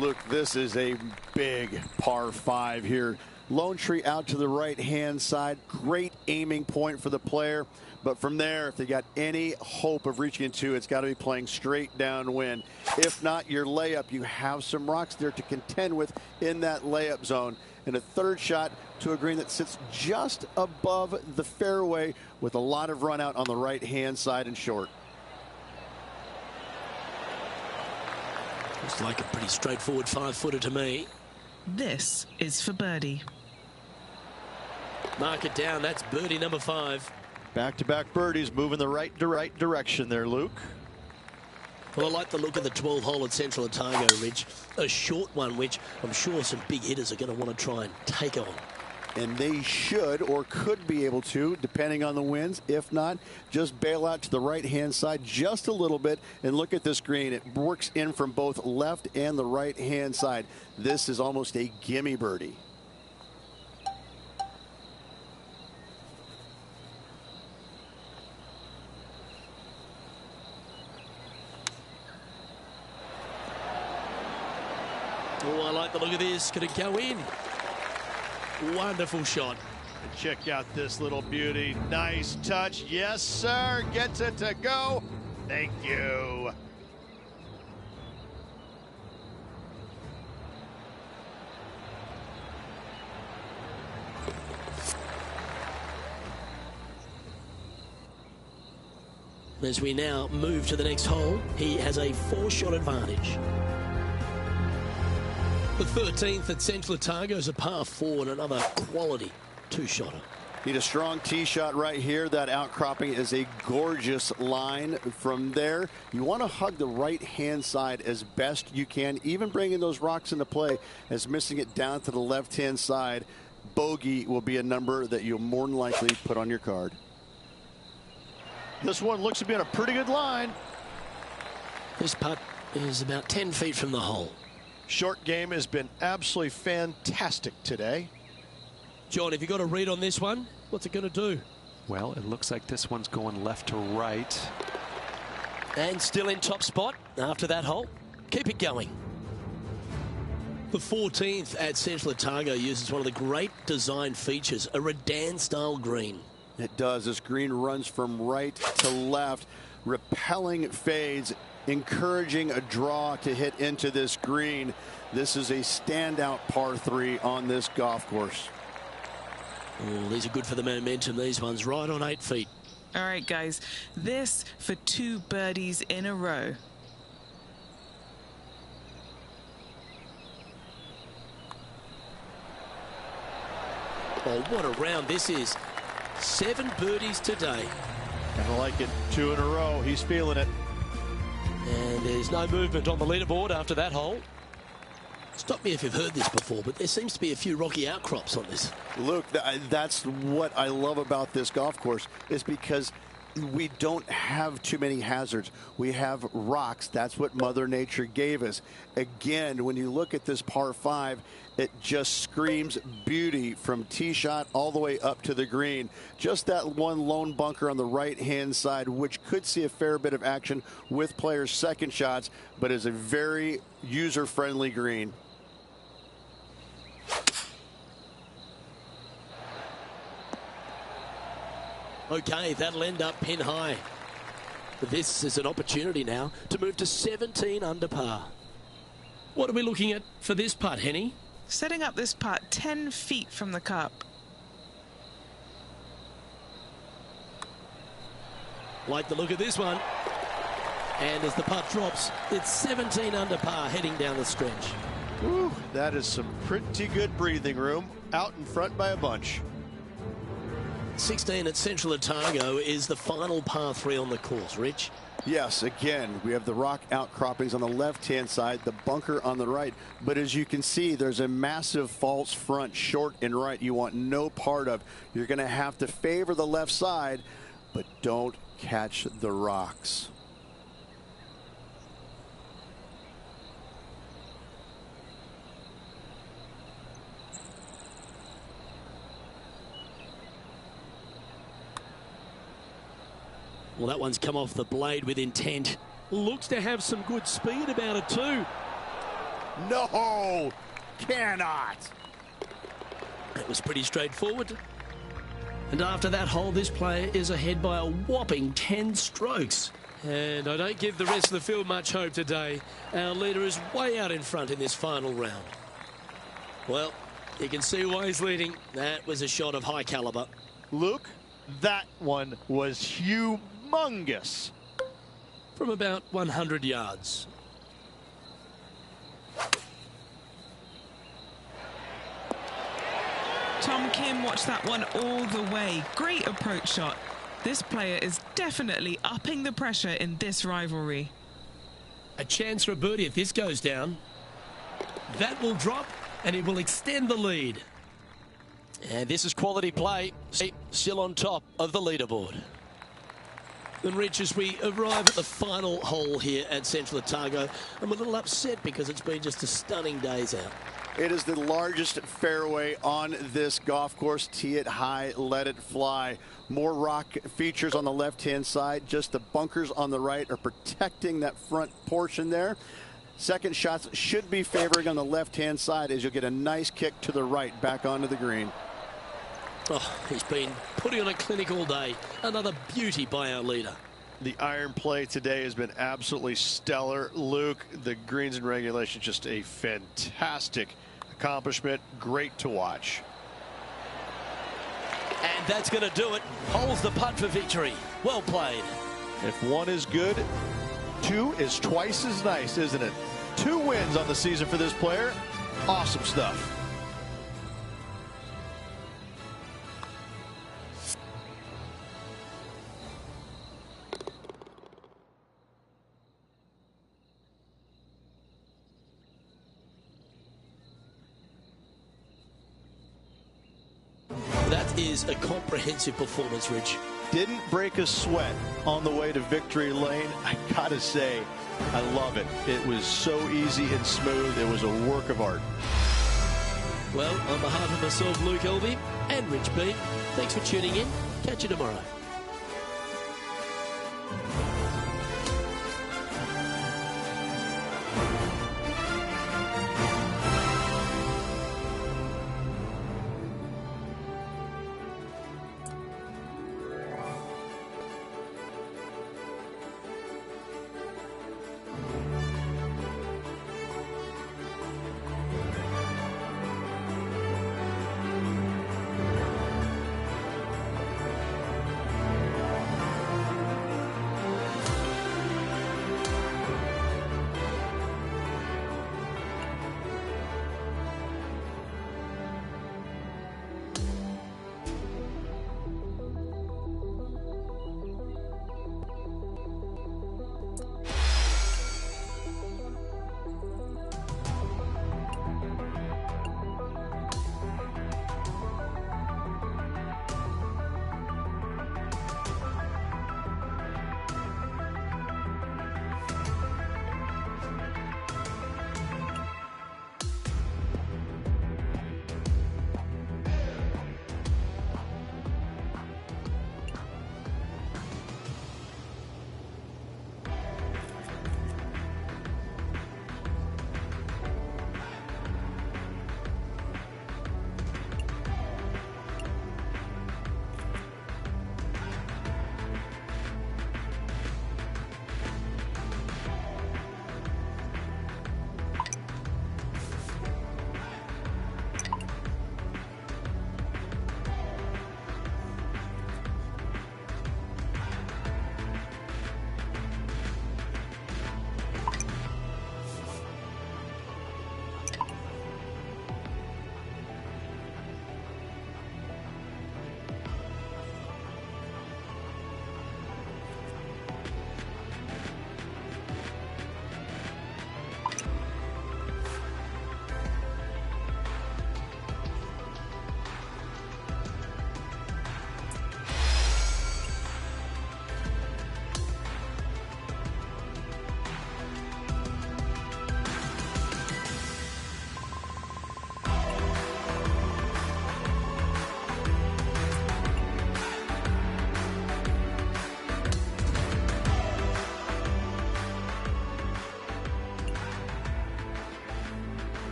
Luke, this is a big par 5 here. Lone tree out to the right-hand side. Great aiming point for the player. But from there, if they got any hope of reaching into, it's got to be playing straight downwind. If not, your layup, you have some rocks there to contend with in that layup zone. And a third shot to a green that sits just above the fairway with a lot of run out on the right-hand side and short. Looks like a pretty straightforward 5-footer to me. This is for birdie. Mark it down. That's birdie number 5. Back-to-back birdies moving the right direction there, Luke. Well, I like the look of the 12th hole at Central Otago, Ridge. A short one, which I'm sure some big hitters are going to want to try and take on. And they should or could be able to, depending on the winds. If not, just bail out to the right-hand side just a little bit and look at this green. It works in from both left and the right-hand side. This is almost a gimme birdie. Oh, I like the look of this. Could it go in? Wonderful shot. Check out this little beauty. Nice touch. Yes, sir. Gets it to go. Thank you. As we now move to the next hole, he has a 4-shot advantage. The 13th at Central Otago is a par 4 and another quality 2-shotter. Need a strong tee shot right here. That outcropping is a gorgeous line. From there, you want to hug the right-hand side as best you can, even bringing those rocks into play, as missing it down to the left-hand side. Bogey will be a number that you'll more than likely put on your card. This one looks to be on a pretty good line. This putt is about 10 feet from the hole. Short game has been absolutely fantastic today. John, have you got a read on this one? What's it going to do? Well, it looks like this one's going left to right. And still in top spot after that hole. Keep it going. The 14th at Central Otago uses one of the great design features, a Redan-style green. It does. This green runs from right to left, repelling fades, encouraging a draw to hit into this green. This is a standout par 3 on this golf course. Oh, these are good for the momentum. These ones right on 8 feet. All right, guys, this for 2 birdies in a row. Oh, what a round this is. 7 birdies today. Kind of like it. 2 in a row. He's feeling it. And there's no movement on the leaderboard after that hole. Stop me if you've heard this before, but there seems to be a few rocky outcrops on this. Luke, that's what I love about this golf course, is because we don't have too many hazards. We have rocks. That's what Mother Nature gave us. Again, when you look at this par 5, it just screams beauty from tee shot all the way up to the green. Just that one lone bunker on the right-hand side, which could see a fair bit of action with players' second shots, but is a very user-friendly green. Okay, that'll end up pin high. But this is an opportunity now to move to 17 under par. What are we looking at for this putt, Henny? Setting up this putt 10 feet from the cup. Like the look of this one. And as the putt drops, it's 17 under par heading down the stretch. Whew, that is some pretty good breathing room. Out in front by a bunch. 16 at Central Otago is the final par 3 on the course. Rich? Yes, again, we have the rock outcroppings on the left-hand side, the bunker on the right. But as you can see, there's a massive false front, short and right, you want no part of. You're going to have to favor the left side, but don't catch the rocks. Well, that one's come off the blade with intent. Looks to have some good speed about it too. No, cannot. That was pretty straightforward. And after that hole, this player is ahead by a whopping 10 strokes. And I don't give the rest of the field much hope today. Our leader is way out in front in this final round. Well, you can see why he's leading. That was a shot of high caliber. Luke, that one was humongous. From about 100 yards. Tom Kim watched that one all the way. Great approach shot. This player is definitely upping the pressure in this rivalry. A chance for a birdie if this goes down. That will drop and it will extend the lead. And this is quality play. Still on top of the leaderboard. And Rich, as we arrive at the final hole here at Central Otago, I'm a little upset because it's been just a stunning day's out. It is the largest fairway on this golf course. Tee it high, let it fly. More rock features on the left-hand side. Just the bunkers on the right are protecting that front portion there. Second shots should be favoring on the left-hand side as you'll get a nice kick to the right back onto the green. Oh, he's been putting on a clinic all day. Another beauty by our leader. The iron play today has been absolutely stellar. Luke, the greens in regulation, just a fantastic accomplishment. Great to watch. And that's going to do it. Holds the putt for victory. Well played. If one is good, 2 is twice as nice, isn't it? 2 wins on the season for this player. Awesome stuff. That is a comprehensive performance, Rich. Didn't break a sweat on the way to victory lane. I gotta say, I love it. It was so easy and smooth. It was a work of art. Well, on behalf of myself, Luke Elvey, and Rich Bean, thanks for tuning in. Catch you tomorrow.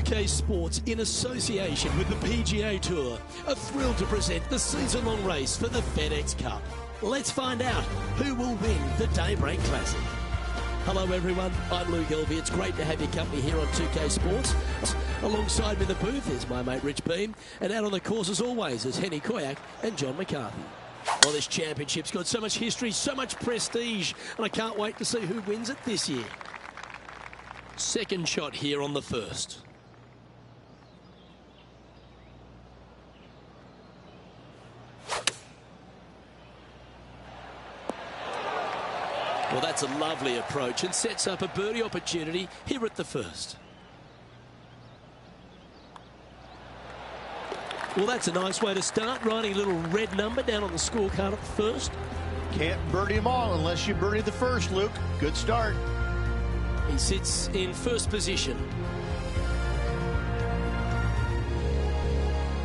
2K Sports, in association with the PGA Tour, are thrilled to present the season-long race for the FedEx Cup. Let's find out who will win the Daybreak Classic. Hello everyone, I'm Luke Elvey. It's great to have your company here on 2K Sports. Alongside me in the booth is my mate Rich Beam, and out on the course as always is Henny Koyak and John McCarthy. Well, this championship's got so much history, so much prestige, and I can't wait to see who wins it this year. Second shot here on the first. Well, that's a lovely approach and sets up a birdie opportunity here at the first. Well, that's a nice way to start, writing a little red number down on the scorecard at the first. Can't birdie them all unless you birdie the first, Luke. Good start. He sits in first position.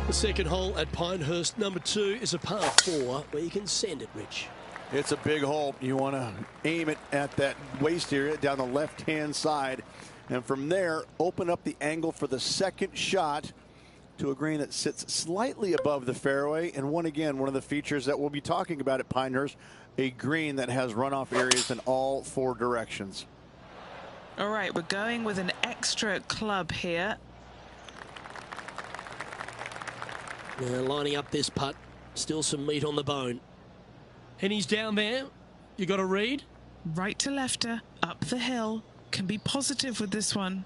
The second hole at Pinehurst, number 2, is a par 4 where you can send it, Rich. It's a big hole. You want to aim it at that waist area down the left-hand side. And from there, open up the angle for the second shot to a green that sits slightly above the fairway. And one of the features that we'll be talking about at Pinehurst, a green that has runoff areas in all 4 directions. All right, we're going with an extra club here. Now lining up this putt, still some meat on the bone. And he's down there. You got a read? Right to lefter, up the hill. Can be positive with this one.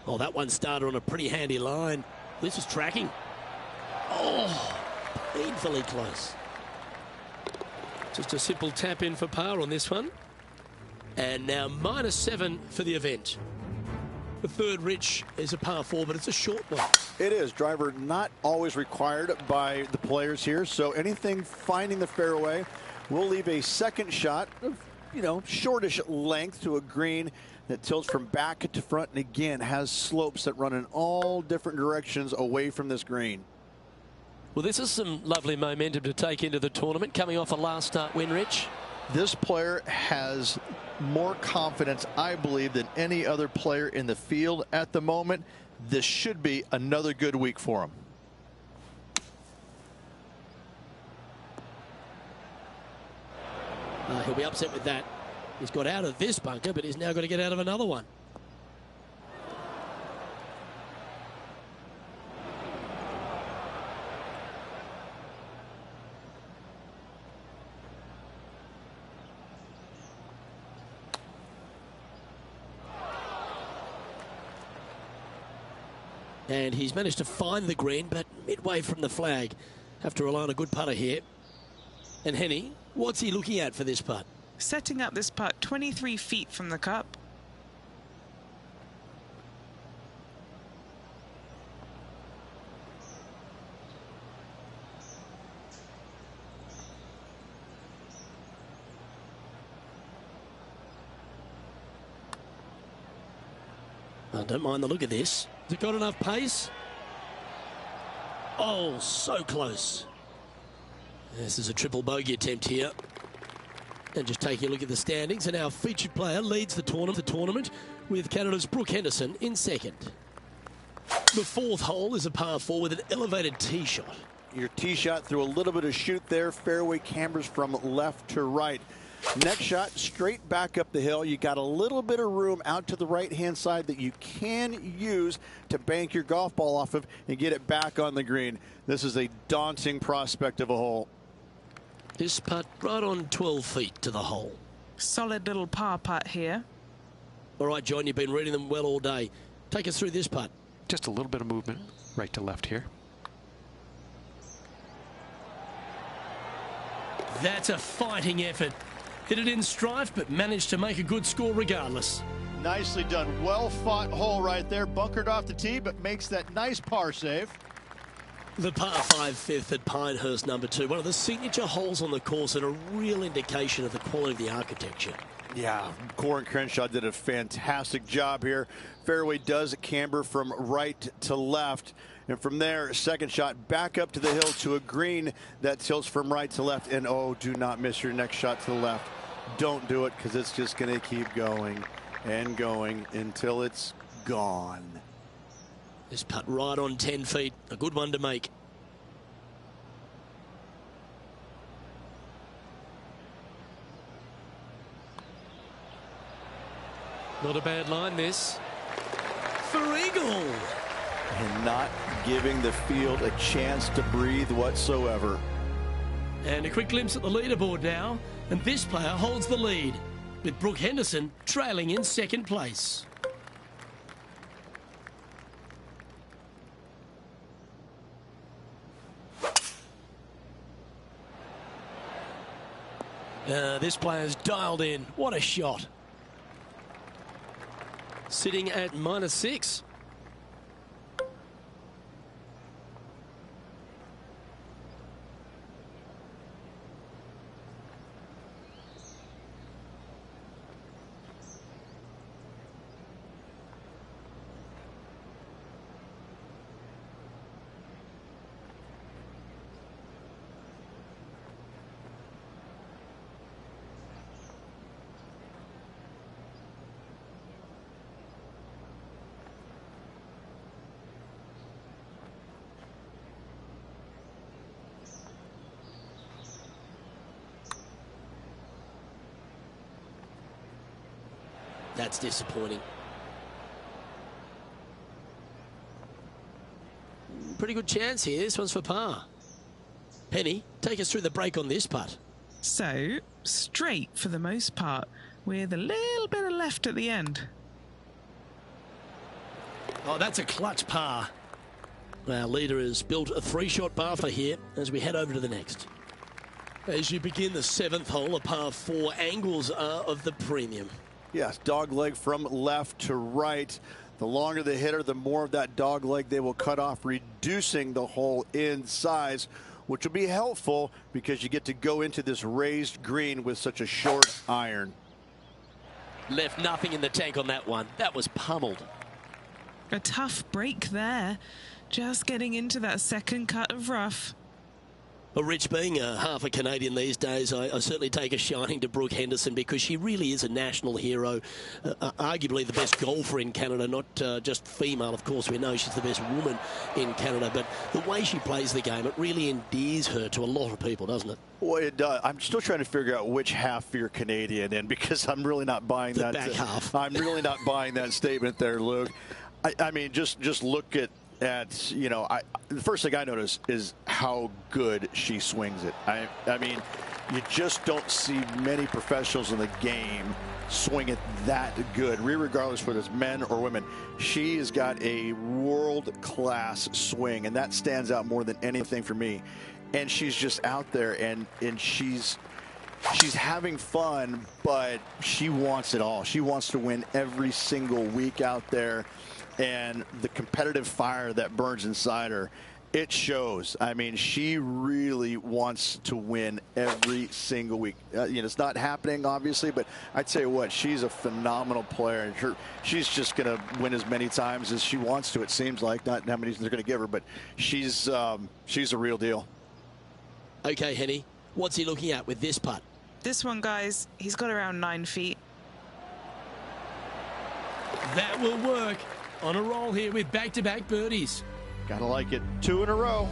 Oh, that one started on a pretty handy line. This is tracking. Oh, painfully close. Just a simple tap in for par on this one. And now -7 for the event. The third, Rich, is a par 4, but it's a short one. It is. Driver not always required by the players here. So anything finding the fairway, we'll leave a second shot of, shortish length to a green that tilts from back to front and again has slopes that run in all different directions away from this green. Well, this is some lovely momentum to take into the tournament, coming off a last start win, Rich. This player has more confidence, I believe, than any other player in the field at the moment. This should be another good week for him. He'll be upset with that. He's got out of this bunker, but he's now got to get out of another one. And he's managed to find the green, but midway from the flag. Have to rely on a good putter here. And Henny, what's he looking at for this putt? Setting up this putt 23 feet from the cup. I don't mind the look of this. Has it got enough pace? Oh, so close. This is a triple bogey attempt here. And just taking a look at the standings, and our featured player leads the tournament with Canada's Brooke Henderson in second. The fourth hole is a par 4 with an elevated tee shot. Your tee shot through a little bit of shoot there. Fairway cambers from left to right. Next shot, straight back up the hill. You got a little bit of room out to the right-hand side that you can use to bank your golf ball off of and get it back on the green. This is a daunting prospect of a hole. This putt right on 12 feet to the hole. Solid little par putt here. All right, John, you've been reading them well all day. Take us through this putt. Just a little bit of movement right to left here. That's a fighting effort. Hit it in strife, but managed to make a good score regardless. Nicely done. Well fought hole right there. Bunkered off the tee, but makes that nice par save. The par 5 fifth at Pinehurst, number 2. One of the signature holes on the course and a real indication of the quality of the architecture. Yeah, Corin Crenshaw did a fantastic job here. Fairway does camber from right to left. And from there, second shot back up to the hill to a green that tilts from right to left. And oh, do not miss your next shot to the left. Don't do it, because it's just going to keep going and going until it's gone. This putt right on 10 feet. A good one to make. Not a bad line, this. For eagle. And not giving the field a chance to breathe whatsoever. And a quick glimpse at the leaderboard now. And this player holds the lead, with Brooke Henderson trailing in second place. This player's dialed in. What a shot. Sitting at -6. That's disappointing. Pretty good chance here. This one's for par. Penny, take us through the break on this putt. So, straight for the most part, with a little bit of left at the end. Oh, that's a clutch par. Our leader has built a 3-shot par for here as we head over to the next. As you begin the 7th hole, a par 4, angles are of the premium. Yes, dog leg from left to right. The longer the hitter, the more of that dog leg they will cut off, reducing the hole in size, which will be helpful because you get to go into this raised green with such a short iron. Left nothing in the tank on that one. That was pummeled. A tough break there. Just getting into that second cut of rough. Well, Rich, being half a Canadian these days, I certainly take a shining to Brooke Henderson because she really is a national hero. Arguably the best golfer in Canada, not just female. Of course, we know she's the best woman in Canada, but the way she plays the game, it really endears her to a lot of people, doesn't it? Well, it does. I'm still trying to figure out which half you're Canadian in, because I'm really not buying the that. Back half. I'm really not buying that statement there, Luke. I mean, just look at you know, the first thing I notice is how good she swings it. I mean, you just don't see many professionals in the game swing it that good, regardless whether it's men or women. She has got a world-class swing, and that stands out more than anything for me. And she's just out there, and she's having fun, but she wants it all. She wants to win every single week out there. And the competitive fire that burns inside her, it shows. I mean, she really wants to win every single week. You know, it's not happening, obviously, but I tell you what, she's a phenomenal player. And she's just going to win as many times as she wants to, it seems like. Not how many they're going to give her, but she's a real deal. Okay, Henny, what's he looking at with this putt? This one, guys, he's got around 9 feet. That will work. On a roll here with back-to-back birdies. Gotta like it. 2 in a row.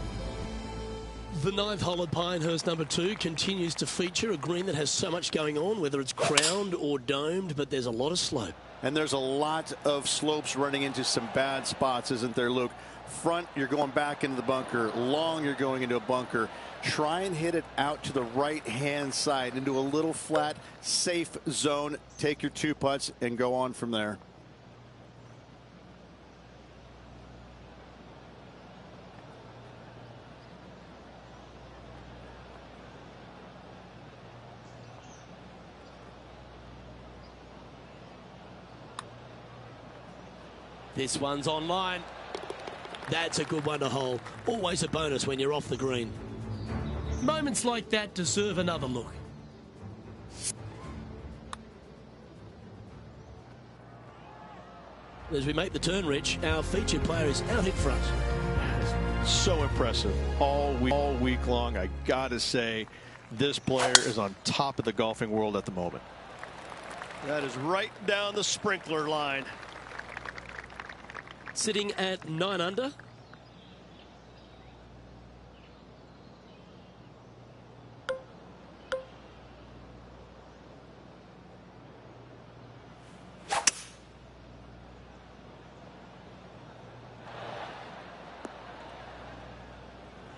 The 9th hole at Pinehurst number 2 continues to feature a green that has so much going on, whether it's crowned or domed, but there's a lot of slope. And there's a lot of slopes running into some bad spots, isn't there, Luke? Front, you're going back into the bunker. Long, you're going into a bunker. Try and hit it out to the right-hand side into a little flat, safe zone. Take your 2 putts and go on from there. This one's online. That's a good one to hole. Always a bonus when you're off the green. Moments like that deserve another look. As we make the turn, Rich, our featured player is out in front. So impressive all week long. I gotta say, this player is on top of the golfing world at the moment. That is right down the sprinkler line. Sitting at 9 under.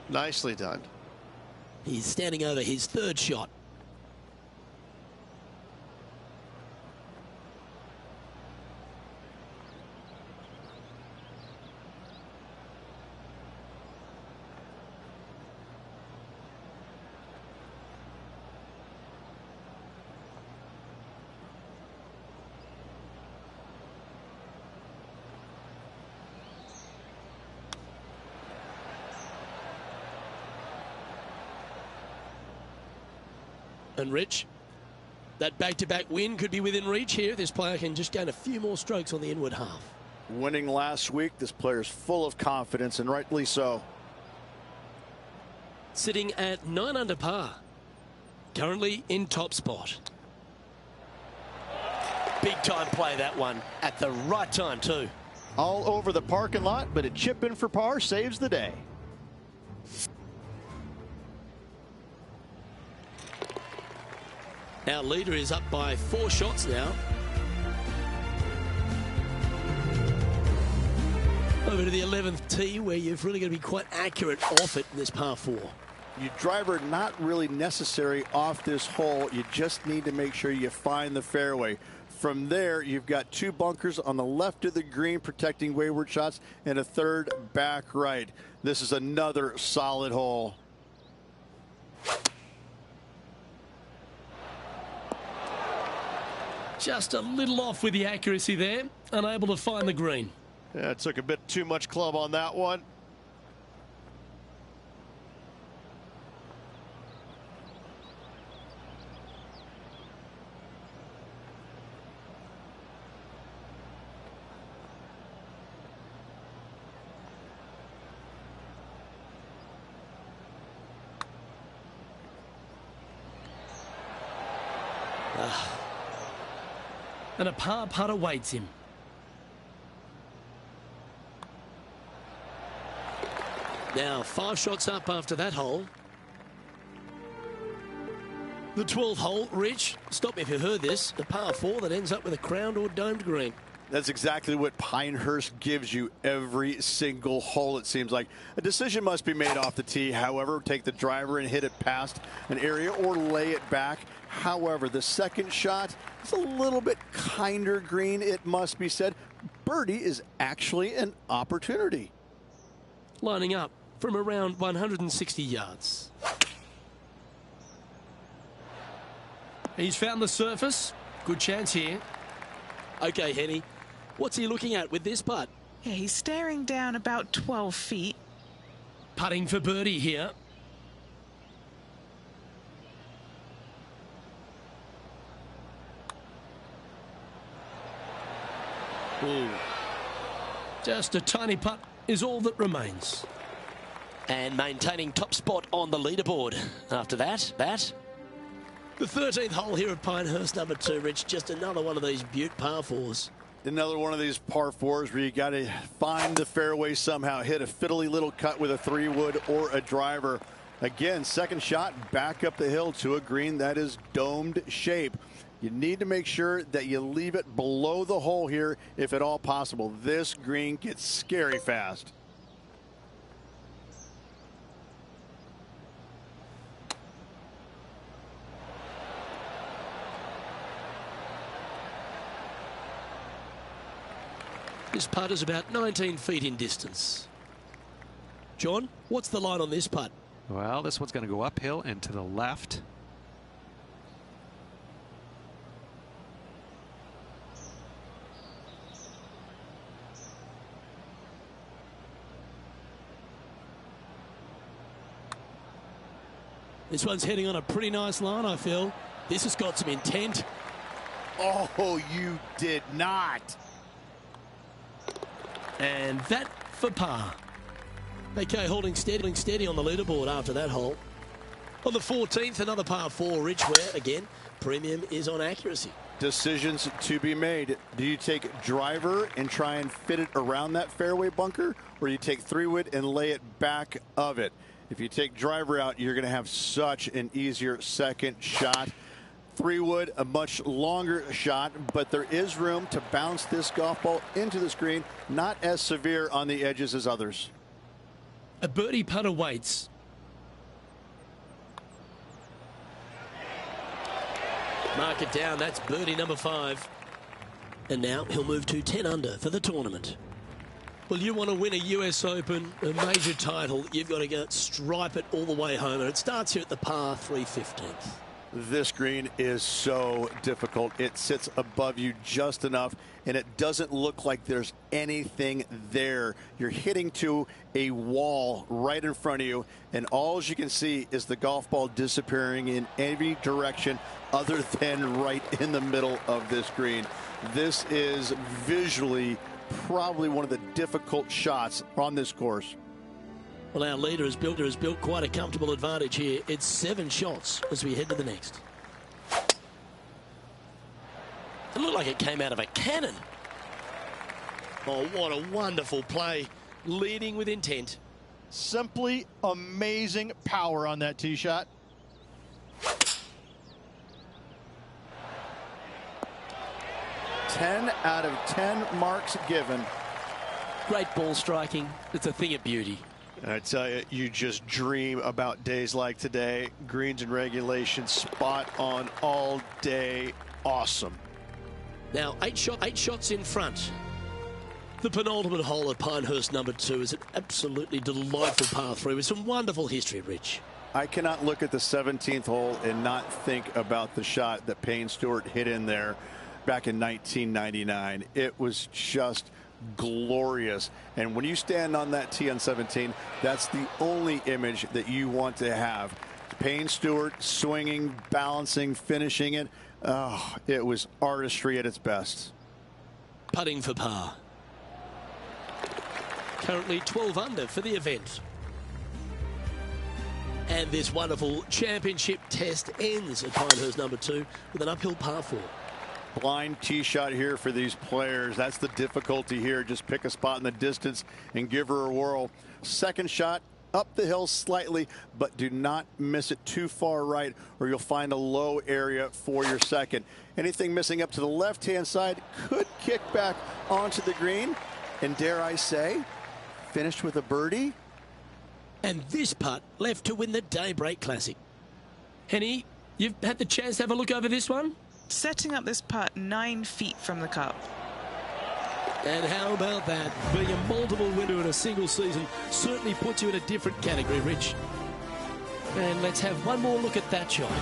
Nicely done. He's standing over his third shot. And Rich, that back-to-back win could be within reach here. This player can just gain a few more strokes on the inward half. Winning last week, this player's full of confidence, and rightly so. Sitting at 9 under par. Currently in top spot. Big time play, that one, at the right time too. All over the parking lot, but a chip in for par saves the day. Our leader is up by 4 shots now. Over to the 11th tee, where you've really got to be quite accurate off it in this par 4. Your driver not really necessary off this hole. You just need to make sure you find the fairway. From there, you've got 2 bunkers on the left of the green protecting wayward shots and a third back right. This is another solid hole. Just a little off with the accuracy there, unable to find the green. Yeah, it took a bit too much club on that one. And a par putt awaits him. Now 5 shots up after that hole. The 12th hole, Rich, stop me if you heard this, a par 4 that ends up with a crowned or domed green. That's exactly what Pinehurst gives you every single hole, it seems like. A decision must be made off the tee. However, take the driver and hit it past an area or lay it back. However, the second shot is a little bit kinder green, it must be said. Birdie is actually an opportunity. Lining up from around 160 yards. He's found the surface. Good chance here. Okay, Henny, what's he looking at with this putt? Yeah, he's staring down about 12 feet. Putting for birdie here. Ooh. Just a tiny putt is all that remains. And maintaining top spot on the leaderboard. After that, the 13th hole here at Pinehurst, number 2, Rich. Just another one of these Butte par 4s. Another one of these par 4s where you got to find the fairway somehow, hit a fiddly little cut with a 3-wood or a driver. Again, second shot back up the hill to a green that is domed shape. You need to make sure that you leave it below the hole here if at all possible. This green gets scary fast. This putt is about 19 feet in distance. John, what's the line on this putt? Well, this one's going to go uphill and to the left. This one's heading on a pretty nice line, I feel. This has got some intent. Oh, you did not. And that for par. Okay, holding steady on the leaderboard after that hole. On the 14th, another par 4, Rich, where, again, premium is on accuracy. Decisions to be made. Do you take driver and try and fit it around that fairway bunker, or you take 3-wood and lay it back of it? If you take driver out, you're going to have such an easier second shot. 3-wood, a much longer shot, but there is room to bounce this golf ball into the screen, not as severe on the edges as others. A birdie putt awaits. Mark it down. That's birdie number 5. And now he'll move to 10 under for the tournament. Well, you want to win a US Open, a major title, You've got to go stripe it all the way home. And it starts here at the par 3/15th. This green is so difficult. It sits above you just enough, and it doesn't look like there's anything there. You're hitting to a wall right in front of you, and all you can see is the golf ball disappearing in every direction other than right in the middle of this green. This is visually probably one of the difficult shots on this course. Well, our leader has built quite a comfortable advantage here. It's 7 shots as we head to the next. It looked like it came out of a cannon. Oh, what a wonderful play. Leading with intent. Simply amazing power on that tee shot. Ten out of 10 marks given. Great ball striking. It's a thing of beauty. And I tell you, you just dream about days like today. Greens and regulation, spot on all day. Awesome. Now, 8 shots in front. The penultimate hole at Pinehurst number 2 is an absolutely delightful par 3 with some wonderful history, Rich. I cannot look at the 17th hole and not think about the shot that Payne Stewart hit in there back in 1999. It was just glorious. And when you stand on that tee on 17, that's the only image that you want to have. Payne Stewart swinging, balancing, finishing it. Oh, it was artistry at its best. Putting for par. Currently 12 under for the event. And this wonderful championship test ends at Pinehurst number 2 with an uphill par 4. Blind tee shot here for these players. That's the difficulty here. Just pick a spot in the distance and give her a whirl. Second shot up the hill slightly, but do not miss it too far right, or you'll find a low area for your second. Anything missing up to the left-hand side could kick back onto the green, and dare I say, finished with a birdie. And this putt left to win the Daybreak Classic. Henny, you've had the chance to have a look over this one? Setting up this putt 9 feet from the cup. And how about that? Being a multiple winner in a single season certainly puts you in a different category, Rich. And let's have one more look at that shot.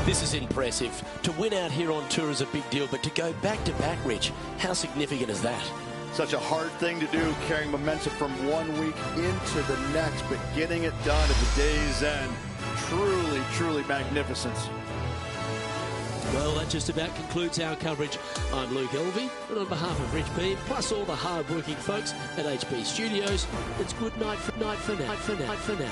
This is impressive. To win out here on tour is a big deal, but to go back-to-back, Rich, how significant is that? Such a hard thing to do, carrying momentum from one week into the next, but getting it done at the day's end, truly, truly magnificent. Well, that just about concludes our coverage. I'm Luke Elvey, and on behalf of Rich P, plus all the hard-working folks at HP Studios, it's good night for now.